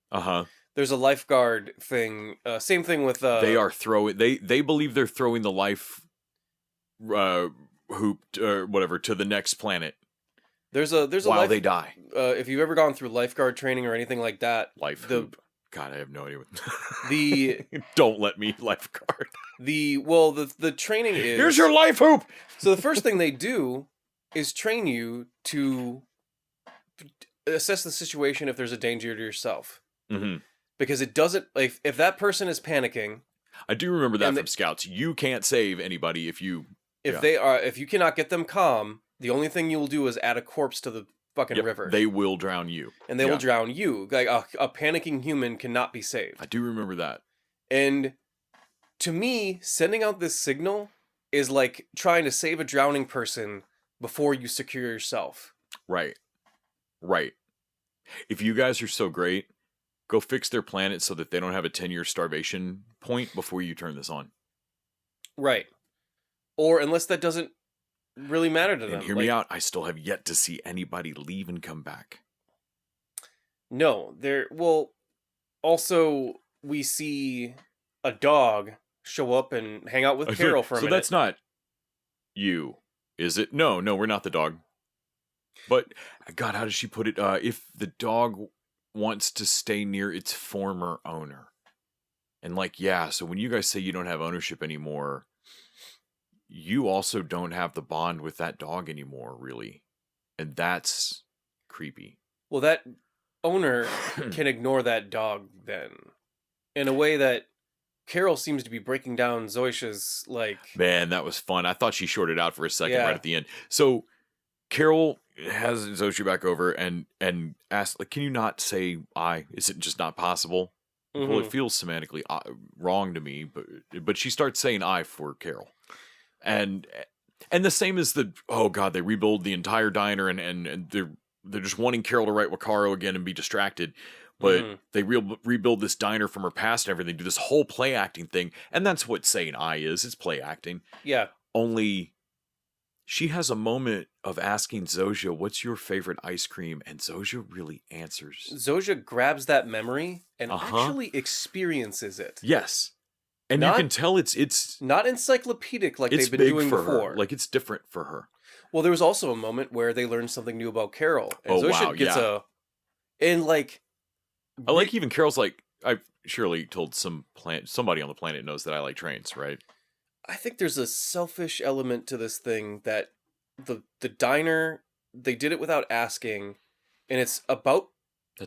There's a lifeguard thing. Same thing with they are throwing. They believe they're throwing the life hoop or whatever to the next planet. There's a while they die. If you've ever gone through lifeguard training or anything like that, hoop. God, I have no idea. The don't let me lifeguard. The training is here's your life hoop. So the first thing they do is train you to assess the situation if there's a danger to yourself. Mm-hmm. Because it doesn't, like, if that person is panicking. I do remember that from Scouts. You can't save anybody if you cannot get them calm. The only thing you'll do is add a corpse to the fucking river. They will drown you, and they will drown you. Like a panicking human cannot be saved. I do remember that. And to me, sending out this signal is like trying to save a drowning person before you secure yourself. Right. If you guys are so great, go fix their planet so that they don't have a 10-year starvation point before you turn this on. Right. Or unless that doesn't really matter to them. And hear me out, I still have yet to see anybody leave and come back. No, also we see a dog show up and hang out with Carol for a minute. So that's not you, is it? No, we're not the dog. But, God, how does she put it? If the dog wants to stay near its former owner. And so when you guys say you don't have ownership anymore, you also don't have the bond with that dog anymore, really. And that's creepy. Well, that owner can ignore that dog then. In a way that Carol seems to be breaking down Zoisha's, Man, that was fun. I thought she shorted out for a second right at the end. So, Carol has Zosha back over and asks, can you not say I? Is it just not possible? Mm-hmm. Well, it feels semantically wrong to me, but she starts saying I for Carol. And the same as they rebuild the entire diner and they're just wanting Carol to write Wakaro again and be distracted. But they rebuild this diner from her past and everything, do this whole play acting thing. And that's what saying I is. It's play acting. Yeah. Only she has a moment of asking Zosha, what's your favorite ice cream? And Zosha really answers. Zosha grabs that memory and actually experiences it. Yes. And you can tell it's not encyclopedic like they've been doing before. Like it's different for her. Well, there was also a moment where they learned something new about Carol. And Zosha gets I like even Carol's I've surely told somebody on the planet knows that I like trains, right? I think there's a selfish element to this thing that the diner, they did it without asking, and it's about they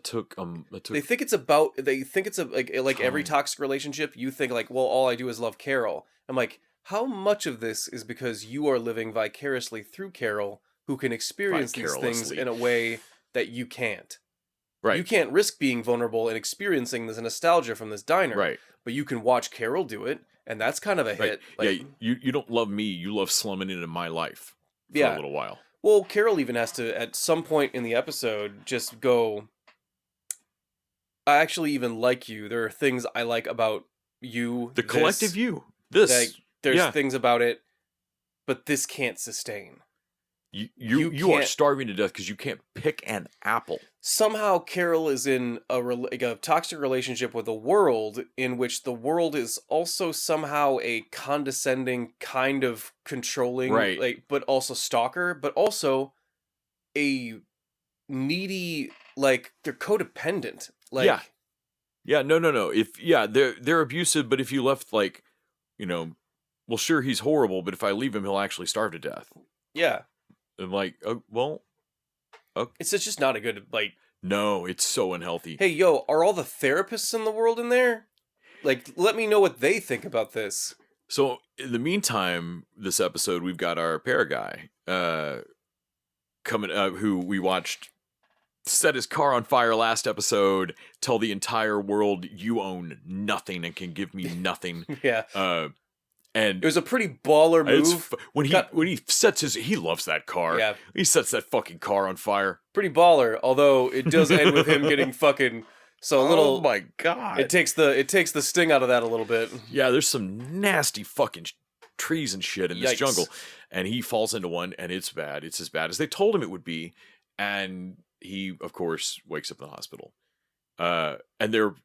think it's like every toxic relationship, you think all I do is love Carol. I'm like, how much of this is because you are living vicariously through Carol, who can experience these things in a way that you can't? Right. You can't risk being vulnerable and experiencing this nostalgia from this diner. Right. But you can watch Carol do it, and that's kind of a hit. You don't love me, you love slumming into my life for a little while. Well, Carol even has to, at some point in the episode, just go, I actually even like you. There are things I like about you. The collective this, you. This. Like, there's yeah. things about it, but this can't sustain. You are starving to death because you can't pick an apple. Somehow Carol is in a toxic relationship with a world in which the world is also somehow a condescending, kind of controlling, Right. like, but also stalker, but also a needy, like, they're codependent. Like, Yeah, no. They're abusive, but if you left, like, well, sure, he's horrible, but if I leave him, he'll actually starve to death. yeah. And like, well, It's just not a good, like... No, it's so unhealthy. Hey, yo, are all the therapists in the world in there? Like, let me know what they think about this. So, in the meantime, this episode, we've got our para guy coming up, who we watched set his car on fire last episode, tell the entire world, you own nothing and can give me nothing. Yeah. And it was a pretty baller move. When he sets he loves that car. Yeah. He sets that fucking car on fire. Pretty baller, although it does end with him getting fucking so a little. Oh my god! It takes the sting out of that a little bit. Yeah, there's some nasty fucking trees and shit in this Yikes. jungle, and he falls into one, and it's bad. It's as bad as they told him it would be, and he, of course, wakes up in the hospital. And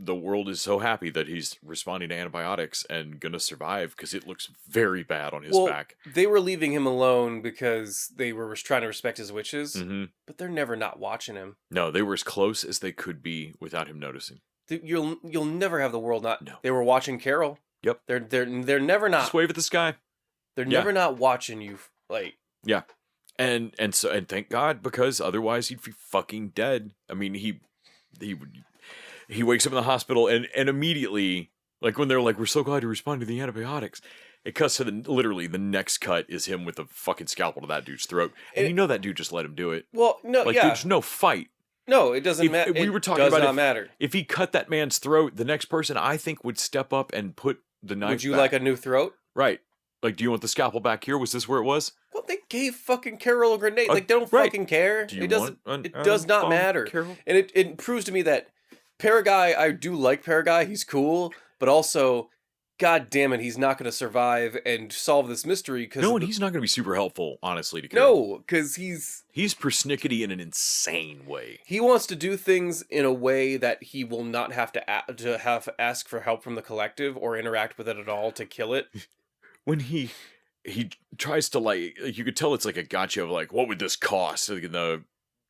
the world is so happy that he's responding to antibiotics and gonna survive because it looks very bad on his back. They were leaving him alone because they were trying to respect his wishes, but they're never not watching him. No, they were as close as they could be without him noticing. You'll never have the world not. No. They were watching Carol. Yep. They're never not. Just wave at the sky. They're never not watching you. Like. Yeah, and thank God, because otherwise he'd be fucking dead. I mean, he wakes up in the hospital and immediately, like, when they're like, we're so glad you responded to the antibiotics, it cuts to literally the next cut is him with a fucking scalpel to that dude's throat. And that dude just let him do it. Well, no, like, yeah. There's no fight. No, it doesn't matter. We were talking does about not matter. If he cut that man's throat, the next person, I think, would step up and put the knife Would you back. like a new throat? Right. Like, do you want the scalpel back here? Was this where it was? Well, they gave fucking Carol a grenade. Like, they don't fucking care. Do you it does not matter. Carol? And it proves to me that Paraguy, I do like Paraguy. He's cool. But also, god damn it, he's not going to survive and solve this mystery. No, and he's not going to be super helpful, honestly, to Carol. No, because he's persnickety in an insane way. He wants to do things in a way that he will not have to ask for help from the collective or interact with it at all to kill it. When he tries to, like, you could tell it's like a gotcha of, like, what would this cost? Like,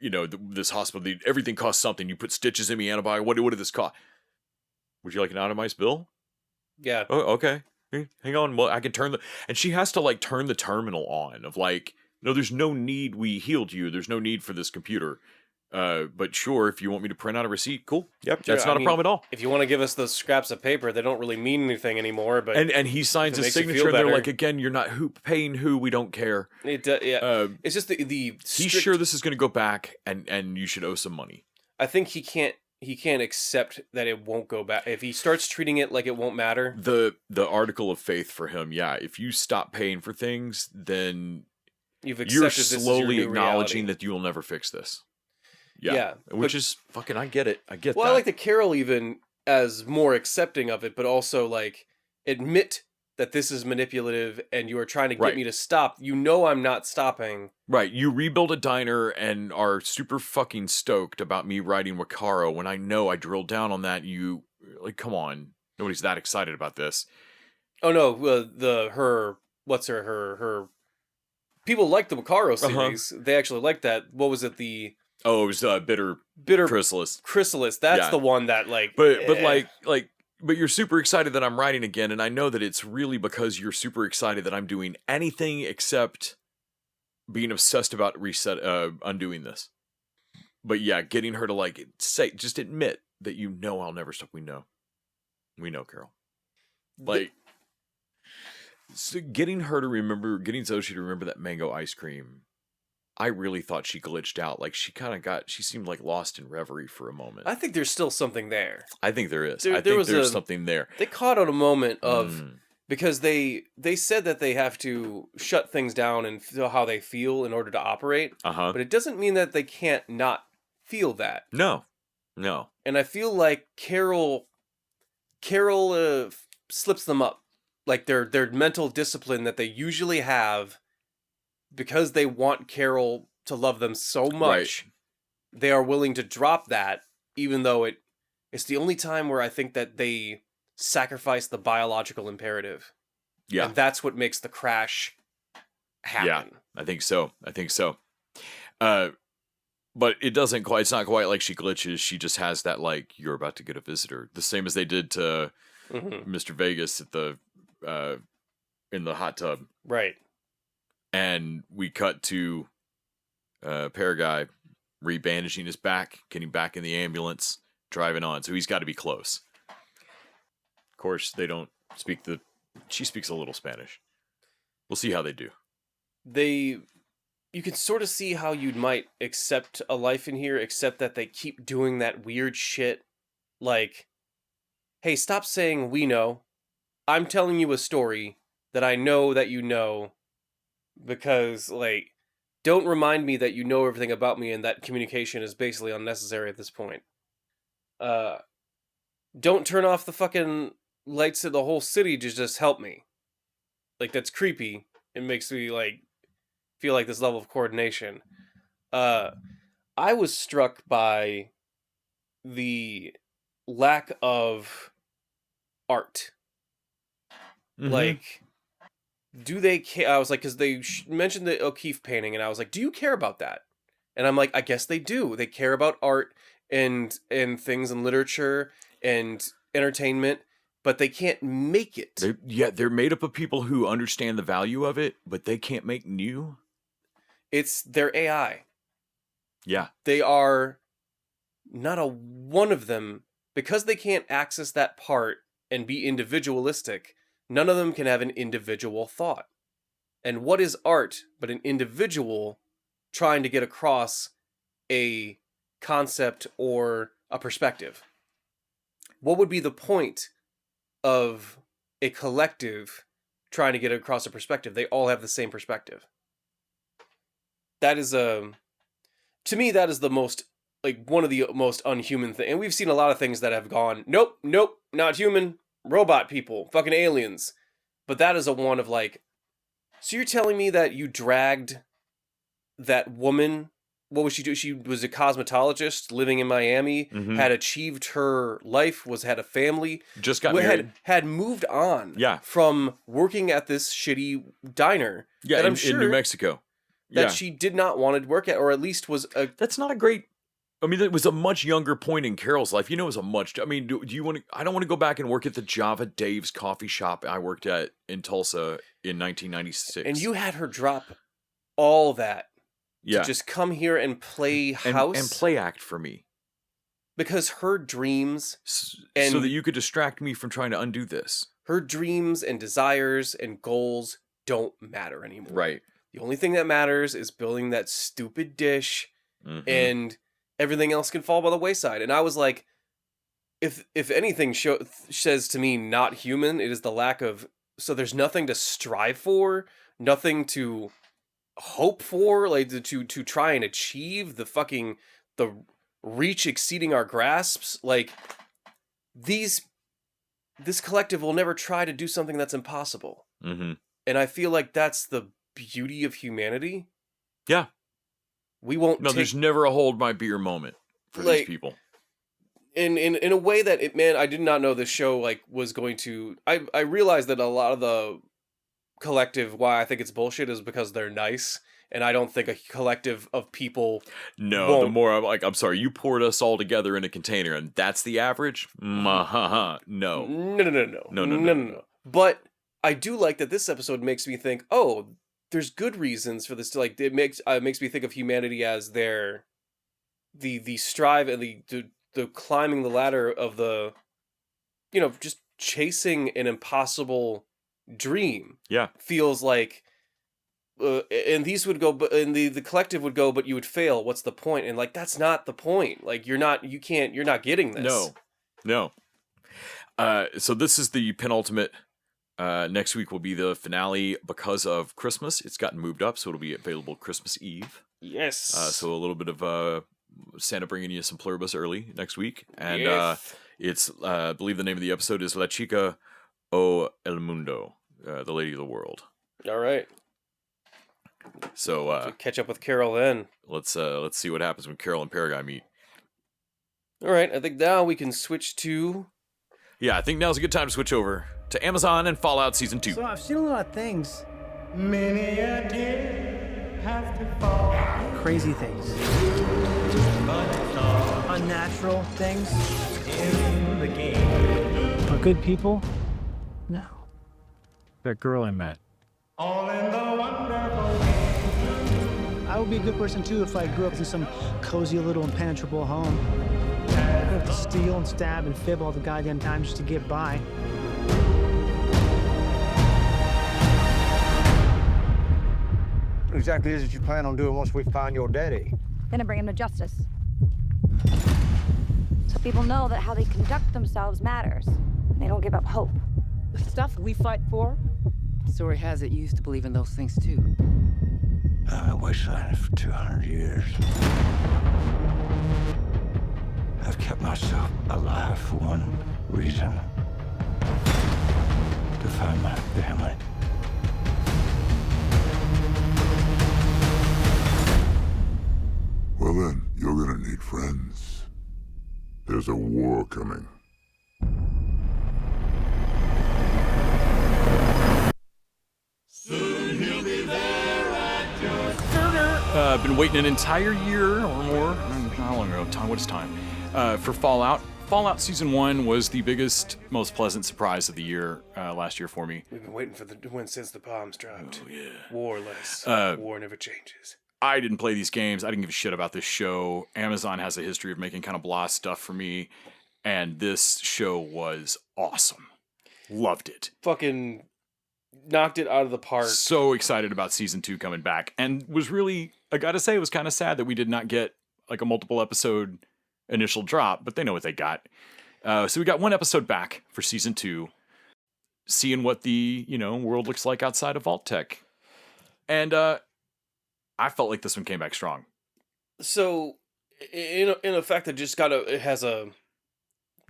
this hospital, everything costs something. You put stitches in me, antibiotic. What did this cost? Would you like an itemized bill? Yeah. Oh, okay. Hang on. Well, I can and she has to, like, turn the terminal on of, like, no, there's no need. We healed you. There's no need for this computer. But sure, if you want me to print out a receipt, cool. Yep, that's not a problem at all. If you want to give us those scraps of paper, they don't really mean anything anymore. But and he signs his signature, and they're like, again, you're not paying who. We don't care. Yeah. It's just the he's sure this is going to go back, and you should owe some money. I think he can't accept that it won't go back if he starts treating it like it won't matter. The article of faith for him, yeah. If you stop paying for things, then you're slowly acknowledging that you will never fix this. Yeah. Which is fucking, I get it. I get that. Well, I like that Carol even as more accepting of it, but also, like, admit that this is manipulative and you are trying to get me to stop. You know I'm not stopping. Right. You rebuild a diner and are super fucking stoked about me riding Wakaro when I know I drilled down on that. You, like, come on. Nobody's that excited about this. Oh, no. Her people like the Wakaro series. They actually like that. What was it? Oh, it was bitter chrysalis. Chrysalis. That's the one that, like. But you're super excited that I'm writing again, and I know that it's really because you're super excited that I'm doing anything except being obsessed about undoing this. But yeah, getting her to, like, just admit that I'll never stop. We know, Carol. Like, so getting Zoshi to remember that mango ice cream. I really thought she glitched out. Like, she seemed like lost in reverie for a moment. I think there's still something there. I think there is. I think there's something there. They caught on a moment of because they said that they have to shut things down and feel how they feel in order to operate, Uh-huh. but it doesn't mean that they can't not feel that. No. And I feel like Carol slips them up, like their mental discipline that they usually have, because they want Carol to love them so much. Right. They are willing to drop that, even though it's the only time where I think that they sacrifice the biological imperative. Yeah. And that's what makes the crash happen. Yeah, I think so. But it doesn't quite, it's not quite like she glitches. She just has that, like, you're about to get a visitor. The same as they did to Mr. Vegas at the, in the hot tub. Right. And we cut to Paraguy rebandaging his back, getting back in the ambulance, driving on. So he's got to be close. Of course, they don't speak she speaks a little Spanish. We'll see how they do. You can sort of see how you might accept a life in here, except that they keep doing that weird shit. Like, hey, stop saying we know. I'm telling you a story that I know that you know, because, like, don't remind me that you know everything about me, and that communication is basically unnecessary at this point. Don't turn off the fucking lights of the whole city to just help me. Like, that's creepy. It makes me, like, feel like this level of coordination. I was struck by the lack of art. Mm-hmm. Like, do they care? I was like, because they mentioned the O'Keeffe painting, and I was like, do you care about that? And I'm like, I guess they do. They care about art and things and literature and entertainment, but they can't make it. They're made up of people who understand the value of it, but they can't make new. It's their AI. Yeah. They are not a one of them, because they can't access that part and be individualistic. None of them can have an individual thought. And what is art but an individual trying to get across a concept or a perspective? What would be the point of a collective trying to get across a perspective? They all have the same perspective. That is to me, that is the most, like, one of the most unhuman things. And we've seen a lot of things that have gone, nope, not human, robot people, fucking aliens. But that is a one of, like, so you're telling me that you dragged that woman, what was she doing? She was a cosmetologist living in Miami, had achieved her life, had a family, just got married, had moved on from working at this shitty diner. Yeah, in New Mexico. That she did not want to work at, or at least was a... That's not a great... I mean, it was a much younger point in Carol's life. You know, it was a much... I mean, do you want to... I don't want to go back and work at the Java Dave's coffee shop I worked at in Tulsa in 1996. And you had her drop all that to just come here and play house? And play act for me. Because her dreams... so that you could distract me from trying to undo this. Her dreams and desires and goals don't matter anymore. Right. The only thing that matters is building that stupid dish, and everything else can fall by the wayside. And I was like, if anything says to me not human, it is the lack of... So there's nothing to strive for, nothing to hope for, like to try and achieve the reach exceeding our grasps. Like, this collective will never try to do something that's impossible. And I feel like that's the beauty of humanity. Yeah. We won't... there's never a hold my beer moment for these people. In a way that I did not know this show, like, was going to... I realized that a lot of the collective, why I think it's bullshit, is because they're nice, and I don't think a collective of people... No, the more I'm like, I'm sorry, you poured us all together in a container, and that's the average? No. No. But I do like that this episode makes me think, oh, there's good reasons for this to, like, it makes me think of humanity as the strive and the climbing the ladder of the, just chasing an impossible dream. Yeah. Feels like, and these would go, but and the collective would go, but you would fail. What's the point? And, like, that's not the point. Like, you're not getting this. No. So this is the penultimate Next week will be the finale because of Christmas. It's gotten moved up, so it'll be available Christmas Eve. Yes. So a little bit of Santa bringing you some Pluribus early next week. And it's, I believe the name of the episode is La Chica o El Mundo, the Lady of the World. All right. So catch up with Carol then. let's see what happens when Carol and Paragon meet. All right, I think now we can switch to... Yeah, I think now's a good time to switch over to Amazon and Fallout Season 2. So I've seen a lot of things. Many a tear have to fall. Crazy things. Unnatural things. In the game. But good people? No. That girl I met. All in the wonderful game. I would be a good person too if I grew up in some cozy little impenetrable home. I would have to steal and stab and fib all the goddamn time just to get by. What exactly is it you plan on doing once we find your daddy? Gonna bring him to justice. So people know that how they conduct themselves matters. They don't give up hope. The stuff we fight for? Story has it you used to believe in those things too. I've been wastelanding for 200 years. I've kept myself alive for one reason. To find my family. Well then, you're gonna need friends. There's a war coming. I've been waiting an entire year or more. How long ago? Time? What is time? For Fallout. Fallout Season 1 was the biggest, most pleasant surprise of the year last year for me. We've been waiting for the when since the bombs dropped. Oh, yeah. Warless. War never changes. I didn't play these games. I didn't give a shit about this show. Amazon has a history of making kind of blah stuff for me. And this show was awesome. Loved it. Fucking knocked it out of the park. So excited about Season 2 coming back. And was really, I gotta say, it was kind of sad that we did not get like a multiple episode initial drop, but they know what they got. So we got one episode back for Season 2, seeing what the, world looks like outside of Vault Tech. And I felt like this one came back strong. So, in effect, it has a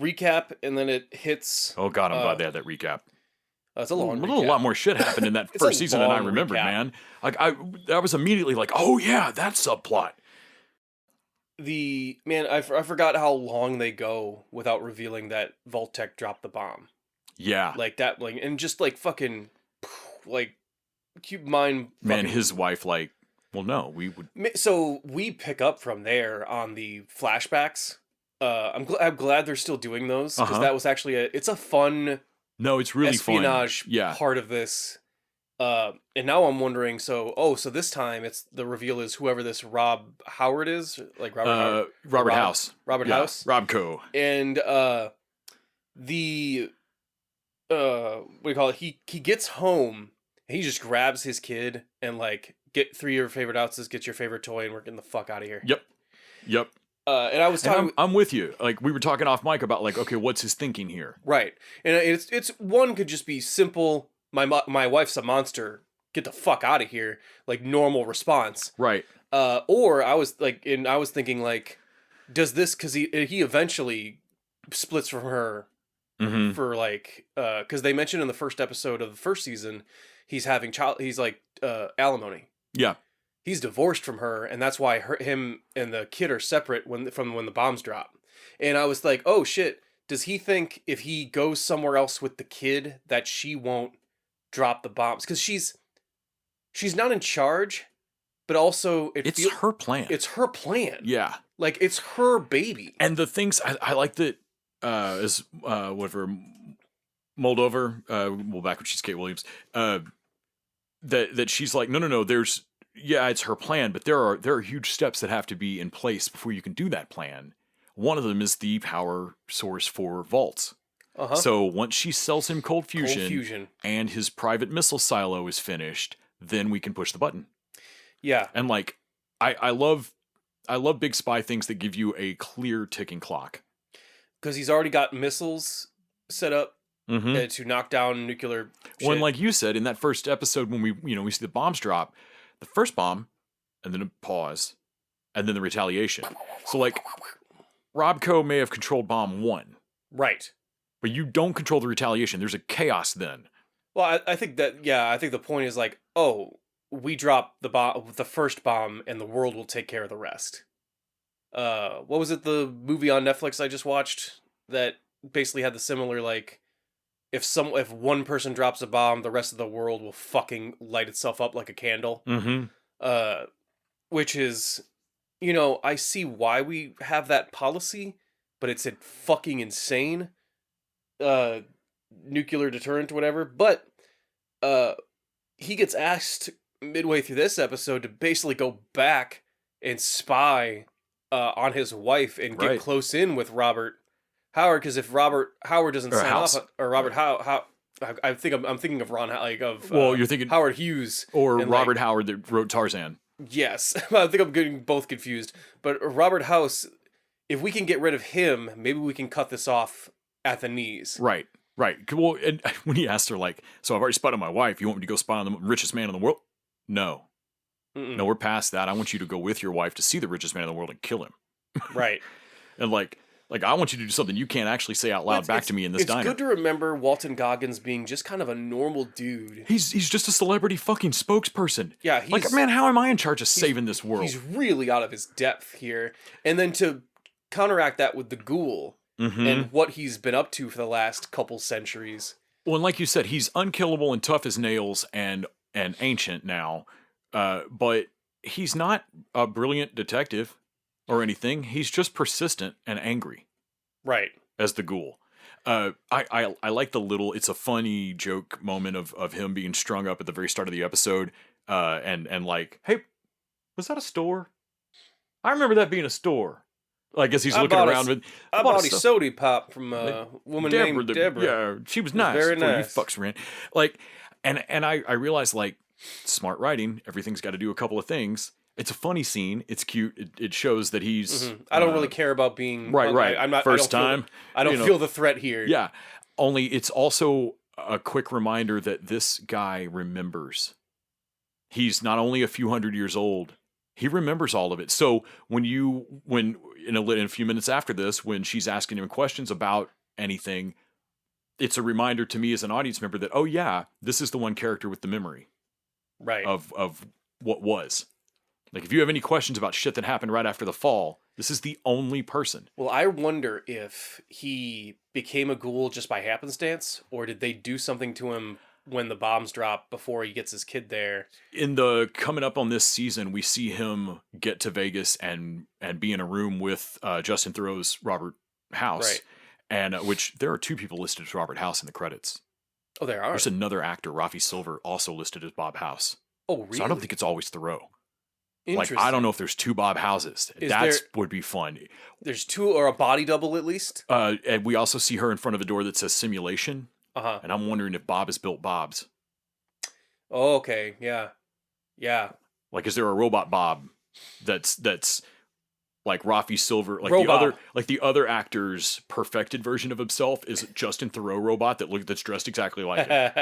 recap, and then it hits... Oh god, I'm glad they had that recap. It's a long recap. A lot more shit happened in that first season than I remembered, man. Like I was immediately like, oh yeah, that subplot. I forgot how long they go without revealing that Vault-Tec dropped the bomb. Yeah. Like that, and just like fucking, like, keep mind. Man, his wife, like, well, no, we would. So we pick up from there on the flashbacks. I'm glad they're still doing those, because that was actually it's a fun. No, it's really espionage fun. Part of this. And now I'm wondering, so this time the reveal is whoever this Rob Howard is, like Robert House. Robert House. Robco. And what do you call it? He gets home and he just grabs his kid and like, get 3 of your favorite houses, get your favorite toy, and we're getting the fuck out of here. Yep. And I was talking. I'm with you. Like we were talking off mic about like, okay, what's his thinking here? Right. And it's one could just be simple. My wife's a monster. Get the fuck out of here. Like normal response. Right. Or I was thinking like, does this, cause he eventually splits from her for like, cause they mentioned in the first episode of the first season, he's like alimony. Yeah. He's divorced from her, and that's why him and the kid are separate from when the bombs drop. And I was like, oh shit, does he think if he goes somewhere else with the kid that she won't drop the bombs? Because she's not in charge, but also it's her plan. It's her plan. Yeah. Like, it's her baby. And the things, I like that, as whatever, Moldover, well, back when she's Kate Williams, that she's like, no, it's her plan, but there are huge steps that have to be in place before you can do that plan. One of them is the power source for vaults. So once she sells him cold fusion and his private missile silo is finished, then we can push the button. Yeah. And like, I love big spy things that give you a clear ticking clock. Because he's already got missiles set up to knock down nuclear shit. When, like you said, in that first episode when we see the bombs drop, the first bomb, and then a pause, and then the retaliation. So, like, Robco may have controlled bomb 1. Right. But you don't control the retaliation. There's a chaos then. Well, I think that, I think the point is like, we drop the first bomb and the world will take care of the rest. What was it, the movie on Netflix I just watched that basically had the similar, like, if one person drops a bomb, the rest of the world will fucking light itself up like a candle. Mm-hmm. Which is, I see why we have that policy, but it's a fucking insane nuclear deterrent, whatever. But he gets asked midway through this episode to basically go back and spy on his wife and get close in with Robert Howard, because if Robert Howard doesn't sign off, or Robert How I'm thinking of Ron, like of you're thinking Howard Hughes or Robert Howard that wrote Tarzan. Yes, I think I'm getting both confused. But Robert House, if we can get rid of him, maybe we can cut this off at the knees. Right. Well, and when he asked her, like, so I've already spied on my wife. You want me to go spy on the richest man in the world? No. No, we're past that. I want you to go with your wife to see the richest man in the world and kill him. Right. And like I want you to do something you can't actually say out loud back to me in this diner. It's good to remember Walton Goggins being just kind of a normal dude. He's just a celebrity fucking spokesperson. Yeah, man, how am I in charge of saving this world? He's really out of his depth here. And then to counteract that with the ghoul and what he's been up to for the last couple centuries. Well, and like you said, he's unkillable and tough as nails and ancient now. But he's not a brilliant detective or anything. He's just persistent and angry. Right. As the ghoul. I like it's a funny joke moment of him being strung up at the very start of the episode. And like, hey, was that a store? I remember that being a store. Like, as he's looking around with... I bought a soda pop from a woman named Deborah. Yeah, she was nice. Very nice. You fucks ran. Like, and I realized, like, smart writing, everything's got to do a couple of things. It's a funny scene. It's cute. It shows that he's... I don't really care about being... Right. I'm not... First time. I don't feel the threat here. Yeah. Only it's also a quick reminder that this guy remembers. He's not only a few hundred years old, he remembers all of it. So when in a few minutes after this, when she's asking him questions about anything, it's a reminder to me as an audience member that, oh yeah, this is the one character with the memory. Right. Of what was. Like, if you have any questions about shit that happened right after the fall, this is the only person. Well, I wonder if he became a ghoul just by happenstance, or did they do something to him when the bombs drop before he gets his kid there? In the coming up on this season, we see him get to Vegas and be in a room with Justin Theroux's Robert House. Right. And which there are 2 people listed as Robert House in the credits. Oh, there are? There's another actor, Rafi Silver, also listed as Bob House. Oh, really? So I don't think it's always Theroux. Interesting. Like, I don't know if there's 2 Bob Houses. That would be fun. There's 2 or a body double at least? And we also see her in front of a door that says simulation. Uh-huh. And I'm wondering if Bob has built Bob's. Oh, okay. Yeah. Yeah. Like, is there a robot Bob that's like Rafi Silver, like the other actor's perfected version of himself is Justin Theroux robot that's dressed exactly like him.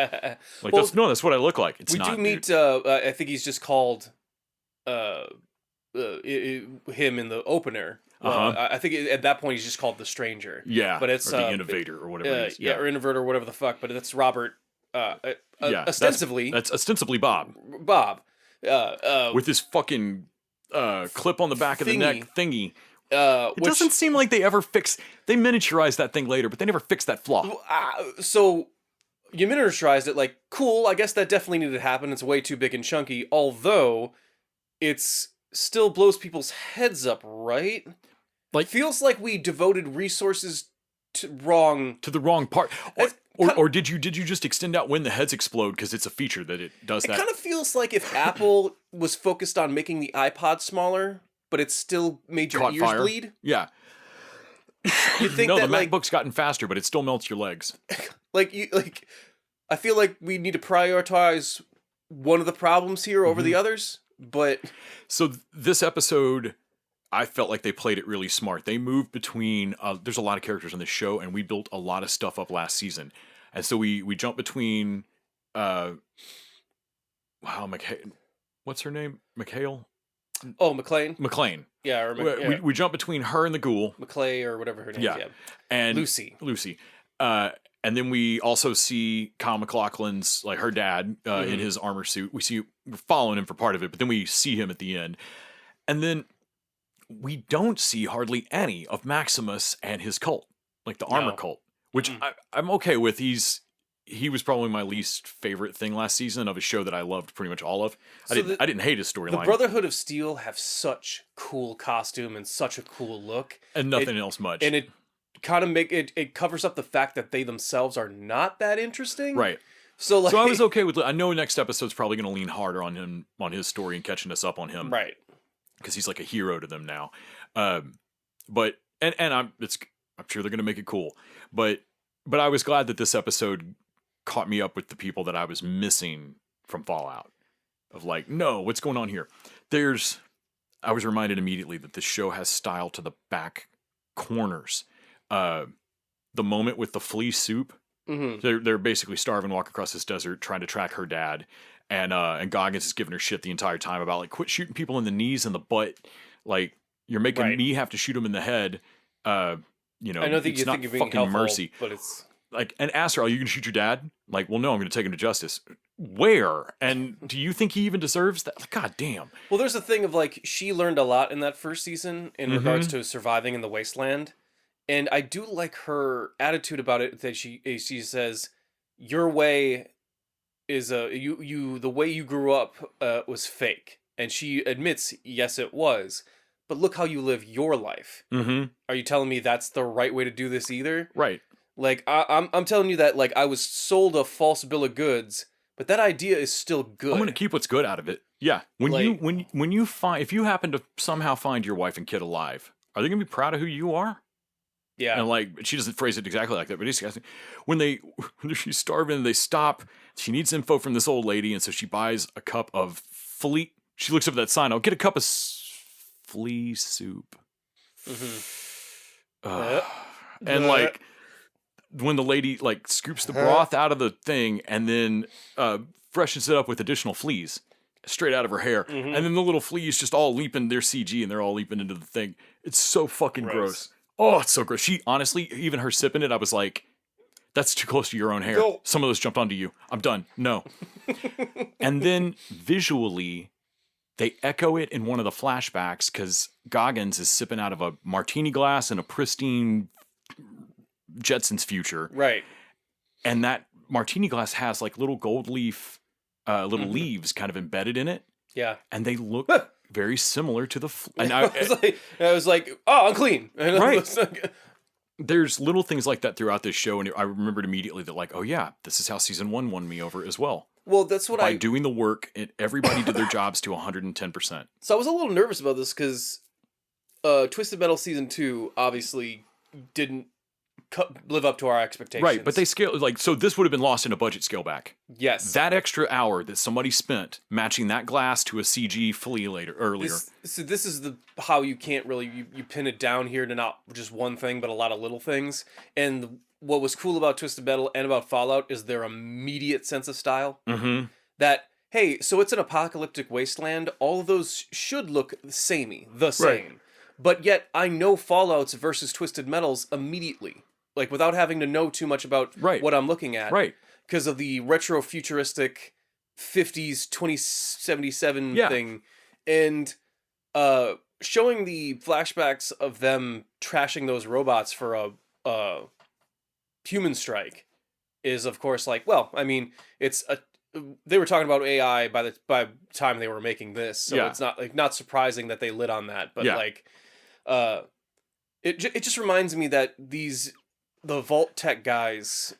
Like, well, that's what I look like. It's not. We do meet. I think he's just called him in the opener. I think at that point he's just called the Stranger. Yeah, but it's or the Innovator or whatever it is. Yeah, or Innovator or whatever the fuck. But it's Robert. Ostensibly, that's ostensibly Bob. Bob. With his fucking clip on the back of the neck thingy. It Which doesn't seem like they ever they miniaturized that thing later, but they never fixed that flaw. So you miniaturized it, like, cool, I guess that definitely needed to happen. It's way too big and chunky, although it's still blows people's heads up, right? Like, feels like we devoted resources to the wrong part. Or did you just extend out when the heads explode because it's a feature that it does that? It kind of feels like if Apple was focused on making the iPod smaller, but it still made your ears bleed. Yeah. You think no, that, the MacBook's gotten faster, but it still melts your legs. I feel like we need to prioritize one of the problems here over the others, but... So this episode, I felt like they played it really smart. They moved between... there's a lot of characters on this show, and we built a lot of stuff up last season. And so we jump between what's her name? McHale? Oh, McLean. McLean. Yeah, I remember. We jump between her and the ghoul. McClay or whatever her name is. Yeah. And Lucy. And then we also see Kyle MacLachlan's, like, her dad in his armor suit. We're following him for part of it, but then we see him at the end. And then we don't see hardly any of Maximus and his cult, like the armor cult, which I'm okay with. He was probably my least favorite thing last season of a show that I loved pretty much all of. I didn't hate his storyline. The Brotherhood of Steel have such cool costume and such a cool look. And nothing else much. And it kind of it covers up the fact that they themselves are not that interesting. Right. So I was okay with, I know next episode's probably going to lean harder on him, on his story and catching us up on him. Right. Because he's like a hero to them now. But I'm sure they're going to make it cool. But I was glad that this episode caught me up with the people that I was missing from Fallout. Of like, no, what's going on here? I was reminded immediately that this show has style to the back corners. The moment with the flea soup, they're basically starving, walking across this desert, trying to track her dad, and Goggins is giving her shit the entire time about like, quit shooting people in the knees and the butt, like you're making me have to shoot him in the head. I don't think it's not fucking being helpful, mercy, but it's like, and ask her, are you going to shoot your dad? Like, well, no, I'm going to take him to justice. Where? And do you think he even deserves that? Like, God damn. Well, there's a thing of like, she learned a lot in that first season in regards to surviving in the wasteland. And I do like her attitude about it, that she says, your way is the way you grew up was fake. And she admits, yes, it was. But look how you live your life. Are you telling me that's the right way to do this either? Right. Like, I'm telling you that, like, I was sold a false bill of goods, but that idea is still good. I'm going to keep what's good out of it. Yeah. When you find, if you happen to somehow find your wife and kid alive, are they going to be proud of who you are? Yeah. And like, she doesn't phrase it exactly like that, but basically, when she's starving, they stop. She needs info from this old lady, and so she buys a cup of flea. She looks up at that sign. I'll get a cup of flea soup. And like, when the lady like scoops the broth out of the thing and then freshens it up with additional fleas straight out of her hair, and then the little fleas just all leaping, they're CG and they're all leaping into the thing. It's so fucking gross. Oh, it's so gross. She honestly, even her sipping it, I was like, that's too close to your own hair. No. Some of those jumped onto you. I'm done. No. And then visually, they echo it in one of the flashbacks because Goggins is sipping out of a martini glass in a pristine Jetsons future. Right. And that martini glass has like little gold leaf, leaves kind of embedded in it. Yeah. And they look very similar to the... And I was like, oh, unclean. Right. There's little things like that throughout this show, and I remembered immediately that, like, oh yeah, this is how season 1 won me over as well. Well, that's what By doing the work, everybody did their jobs to 110%. So I was a little nervous about this because Twisted Metal season 2 obviously didn't live up to our expectations. Right, but they scaled, like, so this would have been lost in a budget scale back. Yes. That extra hour that somebody spent matching that glass to a CG flea earlier. This is how you can't really, you pin it down here to not just one thing, but a lot of little things. And what was cool about Twisted Metal and about Fallout is their immediate sense of style. That, hey, so it's an apocalyptic wasteland. All of those should look samey, the same. Right. But yet I know Fallout's versus Twisted Metal's immediately. Like, without having to know too much about what I'm looking at. Right. Because of the retro-futuristic 50s 2077 thing. And showing the flashbacks of them trashing those robots for a human strike is, of course, like, well, I mean, they were talking about AI by the time they were making this. So it's not surprising that they lit on that. But, like, it just reminds me that the Vault Tech guys,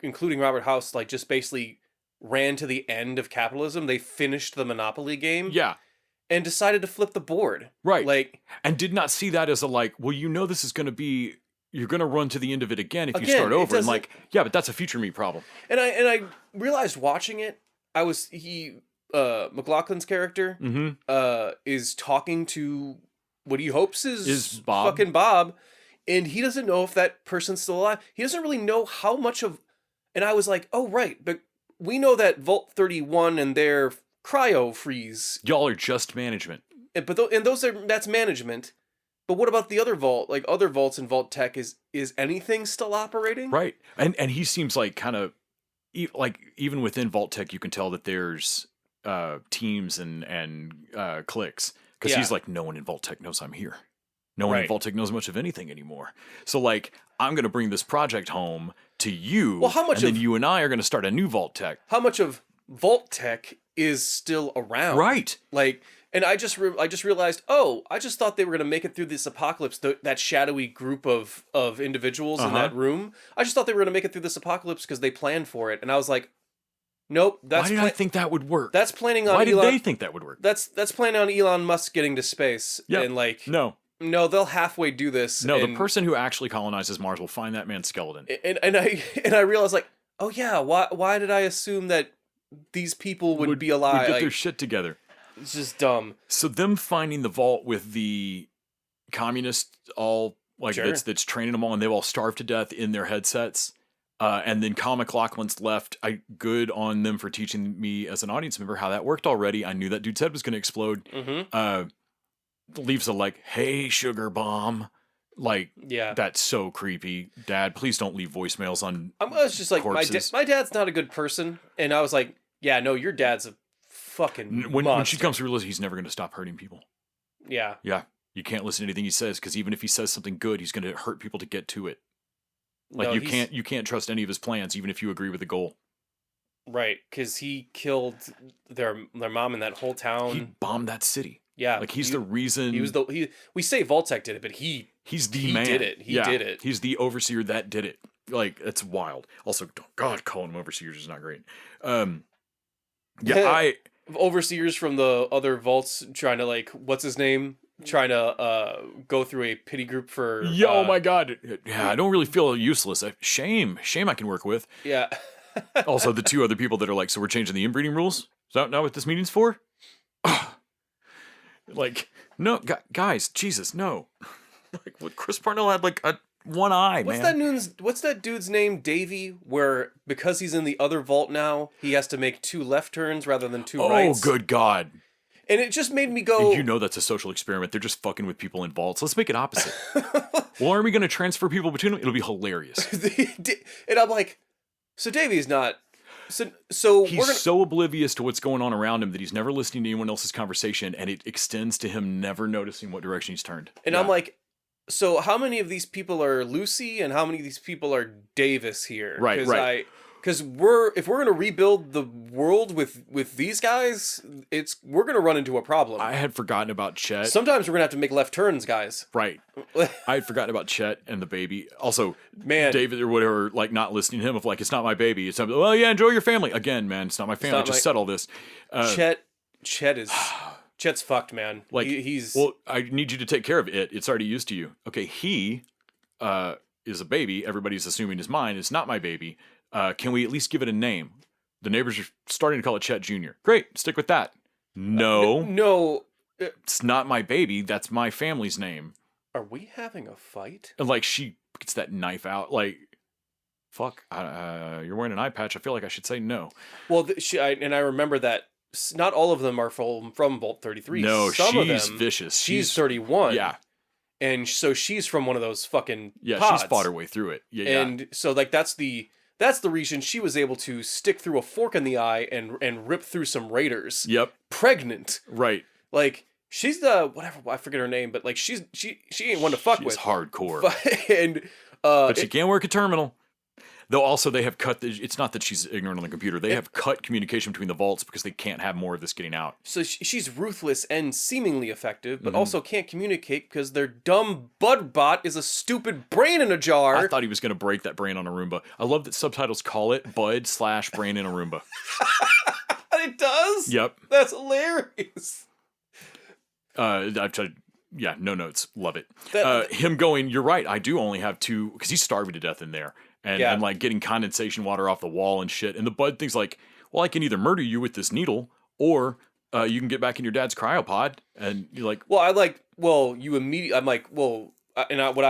including Robert House, like, just basically ran to the end of capitalism. They finished the Monopoly game. Yeah. And decided to flip the board. Right. Like, and did not see that as a, like, well, this is going to be, you're going to run to the end of it again if you start over. And like, yeah, but that's a future me problem. And I realized watching it, McLachlan's character is talking to what he hopes is Bob. Fucking Bob. And he doesn't know if that person's still alive. He doesn't really know how much of And I was like, oh, right. But we know that Vault 31 and their cryo freeze. Y'all are just management. That's management. But what about the other vault? Like other vaults in Vault Tech, is anything still operating? Right. And he seems like kind of like even within Vault Tech, you can tell that there's teams and cliques, because he's like, no one in Vault Tech knows I'm here. No one in Vault Tech knows much of anything anymore. So like, I'm going to bring this project home to you. Well, how much and then you and I are going to start a new Vault Tech. How much of Vault Tech is still around? Right. Like, and I just realized, I just thought they were going to make it through this apocalypse, that shadowy group of individuals in that room. I just thought they were going to make it through this apocalypse because they planned for it. And I was like, nope. Why did I think that would work? That's planning on Why did they think that would work? That's planning on Elon Musk getting to space. Yep. And like, no, they'll halfway do this. No, the person who actually colonizes Mars will find that man's skeleton. And I realized, like, oh yeah, why did I assume that these people would be alive? Would get like, their shit together. It's just dumb. So them finding the vault with the communists all like that's training them all, and they've all starved to death in their headsets. And then Kyle MacLachlan's left. Good on them for teaching me as an audience member how that worked already. I knew that dude's head was going to explode. Leaves a like, hey, sugar bomb. Like, that's so creepy. Dad, please don't leave voicemails on I was just like, corpses. my dad's not a good person. And I was like, yeah, no, your dad's a fucking when she comes to realize he's never going to stop hurting people. Yeah. Yeah. You can't listen to anything he says, because even if he says something good, he's going to hurt people to get to it. Like, you can't trust any of his plans, even if you agree with the goal. Right, because he killed their mom in that whole town. He bombed that city. Yeah, like he's the reason. He was we say Vault-Tech did it, but he's the man. Did it. He did it. He's the overseer that did it. Like, it's wild. Also, God, calling them overseers is not great. Overseers from the other vaults trying to, like, what's his name? Trying to go through a pity group for. Oh my God! Yeah, I don't really feel useless. Shame I can work with. Yeah. Also, the two other people that are like, so we're changing the inbreeding rules. Is that not what this meeting's for? Like, no, guys, Jesus, no. Like, what, Chris Parnell had like one eye. What's that dude's name? Davey. Where because he's in the other vault now, he has to make 2 left turns rather than 2 rights. Oh, good God. And it just made me go. You know that's a social experiment. They're just fucking with people in vaults. Let's make it opposite. Well, are we going to transfer people between them? It'll be hilarious. And I'm like, so Davey's not. So he's so oblivious to what's going on around him that he's never listening to anyone else's conversation, and it extends to him never noticing what direction he's turned. And I'm like, so how many of these people are Lucy, and how many of these people are Davis here? Right. Because if we're gonna rebuild the world with these guys, we're gonna run into a problem. I had forgotten about Chet. Sometimes we're gonna have to make left turns, guys. Right. I had forgotten about Chet and the baby. Also, man, David or whatever, like not listening to him of like, it's not my baby. It's something. Well, yeah, enjoy your family. Again, man, it's not my family. Just settle this. Chet's fucked, man. Like he's. Well, I need you to take care of it. It's already used to you. Okay, he is a baby. Everybody's assuming is mine. It's not my baby. Can we at least give it a name? The neighbors are starting to call it Chet Jr. Great, stick with that. No. It's not my baby. That's my family's name. Are we having a fight? And like she gets that knife out. Like, fuck. You're wearing an eye patch. I feel like I should say no. Well, I remember that not all of them are from Vault 33. No, Some of she's them, vicious. She's 31. Yeah. And so she's from one of those fucking Yeah, pods. she's fought her way through it. Yeah. And so like that's the reason she was able to stick through a fork in the eye and rip through some raiders. Yep. Pregnant. Right. Like she's the whatever, I forget her name, but like she ain't one to fuck with. She's hardcore. But she can't work a terminal. Though also they have cut it's not that she's ignorant on the computer. They have cut communication between the vaults because they can't have more of this getting out. So she's ruthless and seemingly effective, but also can't communicate because their dumb bud bot is a stupid brain in a jar. I thought he was going to break that brain on a Roomba. I love that subtitles call it Bud/Brain in a Roomba. It does? Yep. That's hilarious. I've tried. Yeah, no notes. Love it. Him going, you're right, I do only have 2, because he's starving to death in there. And like getting condensation water off the wall and shit. And the Bud thing's like, well, I can either murder you with this needle, or you can get back in your dad's cryopod. And you're like, what I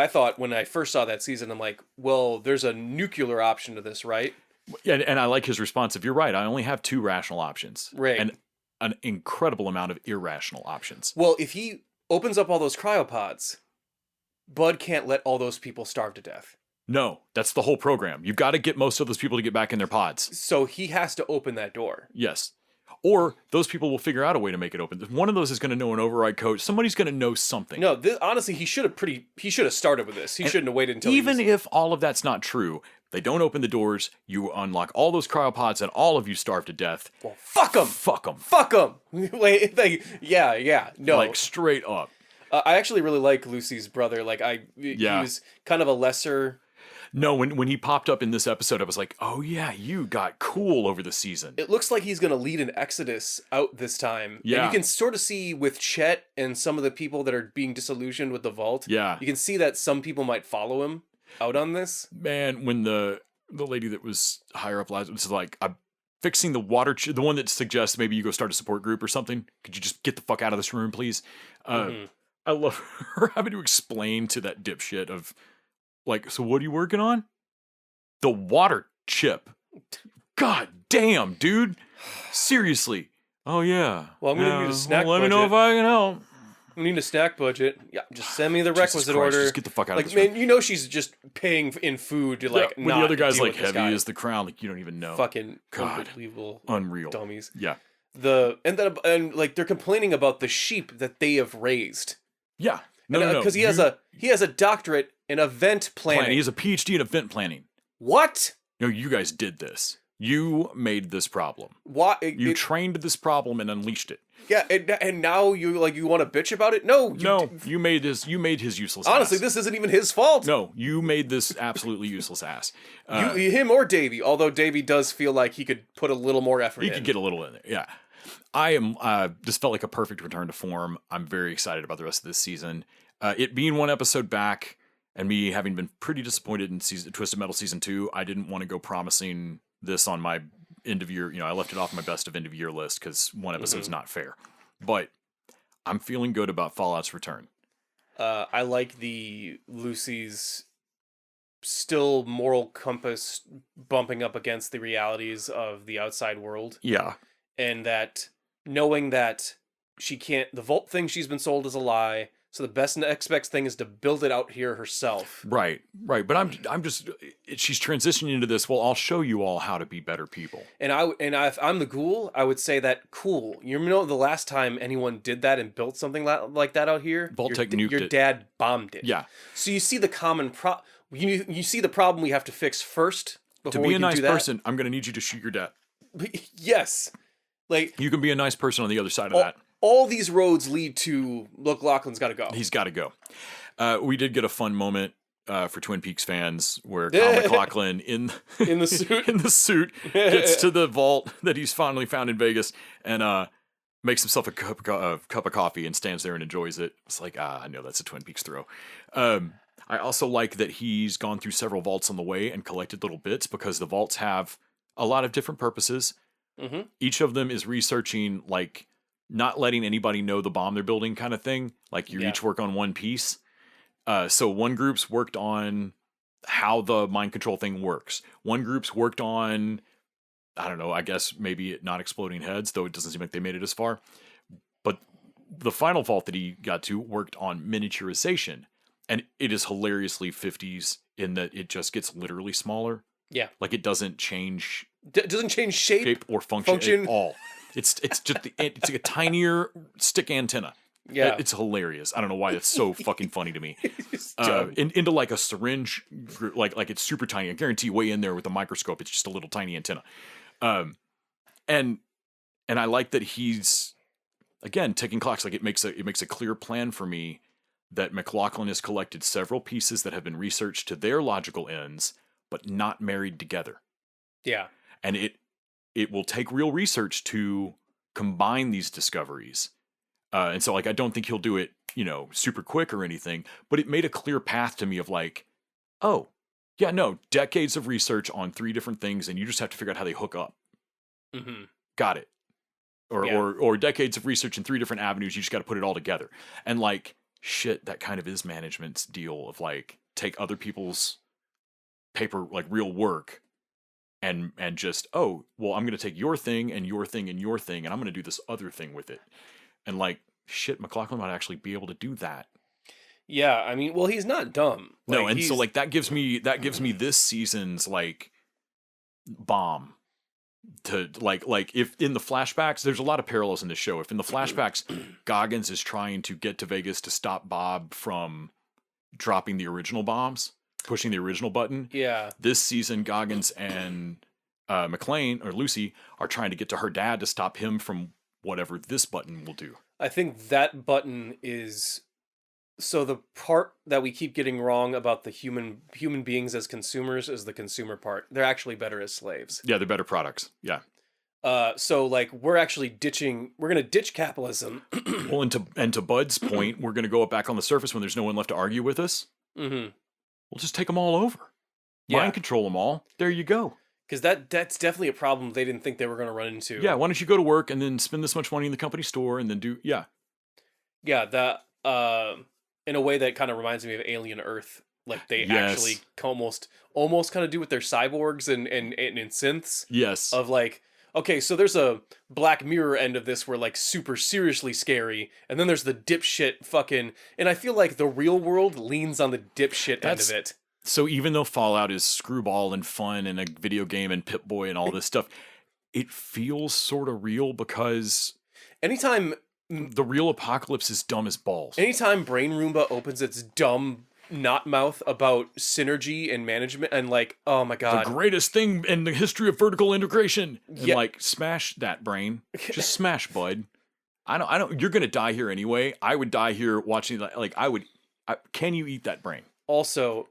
thought when I first saw that season, I'm like, well, there's a nuclear option to this, right? Yeah, and I like his response. If you're right, I only have 2 rational options. Right. And an incredible amount of irrational options. Well, if he opens up all those cryopods, Bud can't let all those people starve to death. No, that's the whole program. You've got to get most of those people to get back in their pods. So he has to open that door. Yes. Or those people will figure out a way to make it open. One of those is going to know an override code. Somebody's going to know something. No, honestly, he should have started with this. He shouldn't have waited until even if all of that's not true, they don't open the doors, you unlock all those cryopods, and all of you starve to death. Well, fuck them. Fuck them. Fuck them. Yeah. No. Like, straight up. I actually really like Lucy's brother. Like, he was kind of a lesser... No, when he popped up in this episode, I was like, oh yeah, you got cool over the season. It looks like he's going to lead an exodus out this time. Yeah. And you can sort of see with Chet and some of the people that are being disillusioned with the vault. Yeah. You can see that some people might follow him out on this. Man, when the lady that was higher up was like, I'm fixing the water, the one that suggests maybe you go start a support group or something. Could you just get the fuck out of this room, please? I love her having to explain to that dipshit of, like, so what are you working on? The water chip. God damn, dude. Seriously. Oh, yeah. Well, I'm going to need a snack let budget. me know if I can help. I need a snack budget. Yeah, just send me the Jesus requisite Christ, order. Just get the fuck out of this man, room. you know she's just paying in food to, like, when not the other guy's deal like, with this heavy guy. as the crown, like, you don't even know. Fucking God. unbelievable. Unreal. Dummies. Yeah. And like, they're complaining about the sheep that they have raised. Yeah. No. Because he has a doctorate in event planning. He has a PhD in event planning. What? No, you guys did this. You made this problem. Why? You trained this problem and unleashed it. Yeah, and now you want to bitch about it? No, you made this. You made his useless. Honestly, ass. this isn't even his fault. No, you made this absolutely useless ass. Him or Davey. Although Davey does feel like he could put a little more effort in. He could get a little in there. Yeah, I am. This felt like a perfect return to form. I'm very excited about the rest of this season. It being one episode back, and me having been pretty disappointed in Twisted Metal season 2, I didn't want to go promising this on my end of year. I left it off my best of end of year list because one episode's not fair. But I'm feeling good about Fallout's return. I like the Lucy's still moral compass bumping up against the realities of the outside world. Yeah. And that knowing that she can't, the vault thing she's been sold is a lie. So the best next best thing is to build it out here herself. Right. But I'm just, she's transitioning into this. Well, I'll show you all how to be better people. And if I'm the ghoul, I would say that cool. You know, the last time anyone did that and built something like that out here, Vault-Tec nuked your it. dad bombed it. Yeah. So you see the common you see the problem we have to fix first. To be a nice person, I'm going to need you to shoot your dad. Yes. Like, you can be a nice person on the other side of that. All these roads lead to, look, Lachlan's got to go. He's got to go. We did get a fun moment for Twin Peaks fans where Kyle MacLachlan in the suit gets to the vault that he's finally found in Vegas and makes himself a cup of coffee and stands there and enjoys it. It's like, I know that's a Twin Peaks throw. I also like that he's gone through several vaults on the way and collected little bits because the vaults have a lot of different purposes. Mm-hmm. Each of them is researching, like, not letting anybody know the bomb they're building kind of thing. Like, you each work on one piece. So one group's worked on how the mind control thing works. One group's worked on, I don't know, I guess maybe it not exploding heads, though it doesn't seem like they made it as far. But the final vault that he got to worked on miniaturization. And it is hilariously 50s in that it just gets literally smaller. Yeah. Like, it doesn't change... doesn't change shape or function at all. It's just it's like a tinier stick antenna. Yeah, it's hilarious. I don't know why it's so fucking funny to me. Into like a syringe, like it's super tiny. I guarantee way in there with a microscope, it's just a little tiny antenna. And I like that he's again ticking clocks. Like it makes a clear plan for me that MacLachlan has collected several pieces that have been researched to their logical ends, but not married together. Yeah, and it will take real research to combine these discoveries. And so, like, I don't think he'll do it, super quick or anything, but it made a clear path to me of like, oh, yeah, no, decades of research on 3 different things, and you just have to figure out how they hook up. Mm-hmm. Got it. Or decades of research in 3 different avenues, you just got to put it all together. And like, shit, that kind of is management's deal of like, take other people's paper, like real work, and just, oh, well, I'm going to take your thing and your thing and your thing, and I'm going to do this other thing with it. And like, shit, McLaughlin might actually be able to do that. Yeah, I mean, well, he's not dumb. No, and so like that gives me this season's like bomb to like if in the flashbacks, there's a lot of parallels in the show. If in the flashbacks Goggins is trying to get to Vegas to stop Bob from dropping the original bombs, pushing the original button. Yeah. This season, Goggins and McLean or Lucy are trying to get to her dad to stop him from whatever this button will do. I think that button is so the part that we keep getting wrong about the human beings as consumers is the consumer part. They're actually better as slaves. Yeah, they're better products. Yeah. So like we're gonna ditch capitalism. Well, and to Bud's point, we're gonna go back on the surface when there's no one left to argue with us. Mm-hmm. We'll just take them all over. Yeah. Mind control them all. There you go. Because that's definitely a problem they didn't think they were going to run into. Yeah, why don't you go to work and then spend this much money in the company store and then do, yeah. Yeah, that, in a way that kind of reminds me of Alien Earth. Like, they actually almost kind of do with their cyborgs and synths. Yes. Of like, okay, so there's a Black Mirror end of this where like super seriously scary, and then there's the dipshit fucking, and I feel like the real world leans on the dipshit end of it. So even though Fallout is screwball and fun and a video game and Pip-Boy and all this stuff, it feels sort of real because anytime the real apocalypse is dumb as balls. Anytime Brain Roomba opens its dumb knot mouth about synergy and management and like, oh my god, the greatest thing in the history of vertical integration, and like smash that brain, just smash, bud. I don't. You're gonna die here anyway. I would die here watching that. Like can you eat that brain? Also.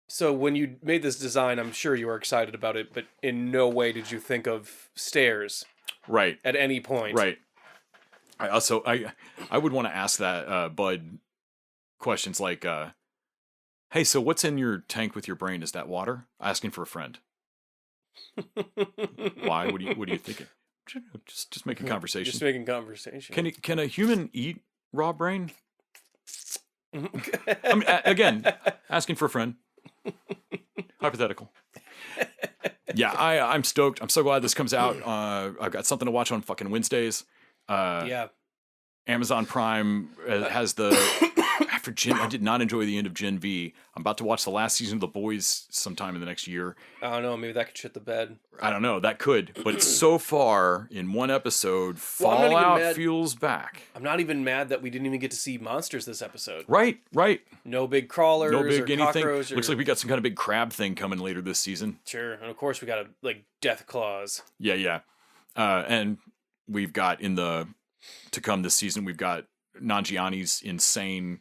So when you made this design, I'm sure you were excited about it, but in no way did you think of stairs. Right. At any point. Right. I would want to ask that Bud questions like, hey, so what's in your tank with your brain? Is that water? Asking for a friend. Why? What are you thinking? Just making conversation. Just making conversation. Can a human eat raw brain? I mean, again, asking for a friend. Hypothetical. Yeah, I'm stoked. I'm so glad this comes out. I've got something to watch on fucking Wednesdays. Yeah. Amazon Prime has the after Gen. I did not enjoy the end of Gen V. I'm about to watch the last season of The Boys sometime in the next year. I don't know. Maybe that could shit the bed. I don't know. That could. But so far, in one episode, Fallout feels back. I'm not even mad that we didn't even get to see monsters this episode. Right. No big crawlers. No big or anything. Cockroach or... Looks like we got some kind of big crab thing coming later this season. Sure. And of course, we got death claws. Yeah. And we've got to come this season, we've got Nanjiani's insane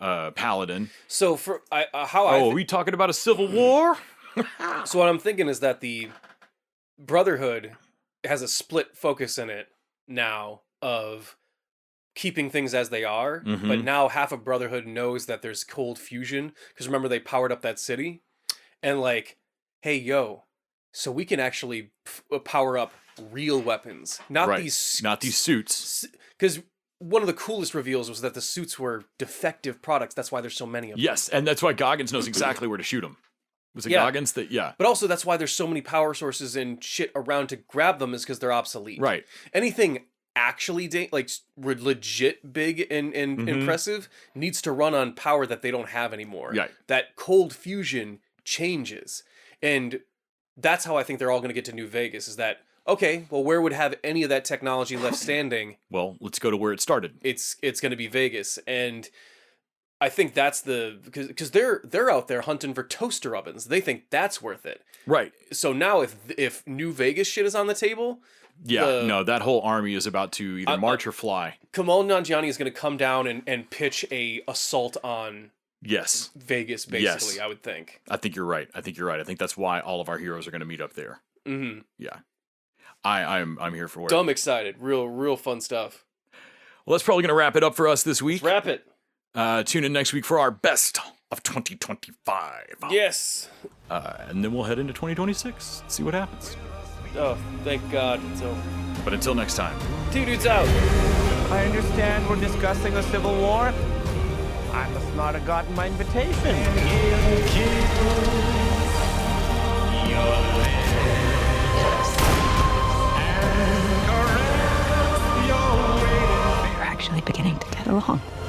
paladin. So are we talking about a civil war? So what I'm thinking is that the Brotherhood has a split focus in it now of keeping things as they are, but now half of Brotherhood knows that there's cold fusion because remember they powered up that city, and like, hey yo, so we can actually power up real weapons, not these suits. Because one of the coolest reveals was that the suits were defective products. That's why there's so many of them. Yes, and that's why Goggins knows exactly where to shoot them. Was it Goggins that? Yeah. But also that's why there's so many power sources and shit around to grab them is because they're obsolete. Right. Anything actually legit big and impressive needs to run on power that they don't have anymore. Right. That cold fusion changes, and that's how I think they're all going to get to New Vegas. Is that okay? Well, where would have any of that technology left standing? Well, let's go to where it started. It's going to be Vegas, and I think that's because they're out there hunting for toaster ovens. They think that's worth it. Right. So now if New Vegas shit is on the table, that whole army is about to either march or fly. Kamal Nanjiani is going to come down and pitch a assault on Vegas, basically. Yes. I would think. I think you're right. I think that's why all of our heroes are going to meet up there. Mm-hmm. Yeah. I'm here for it. Dumb excited. Real fun stuff. Well, that's probably going to wrap it up for us this week. Let's wrap it. Tune in next week for our best of 2025. Yes. And then we'll head into 2026. See what happens. Oh, thank God. But until next time. 2 dudes out. I understand we're discussing a civil war. I must not have gotten my invitation. for long.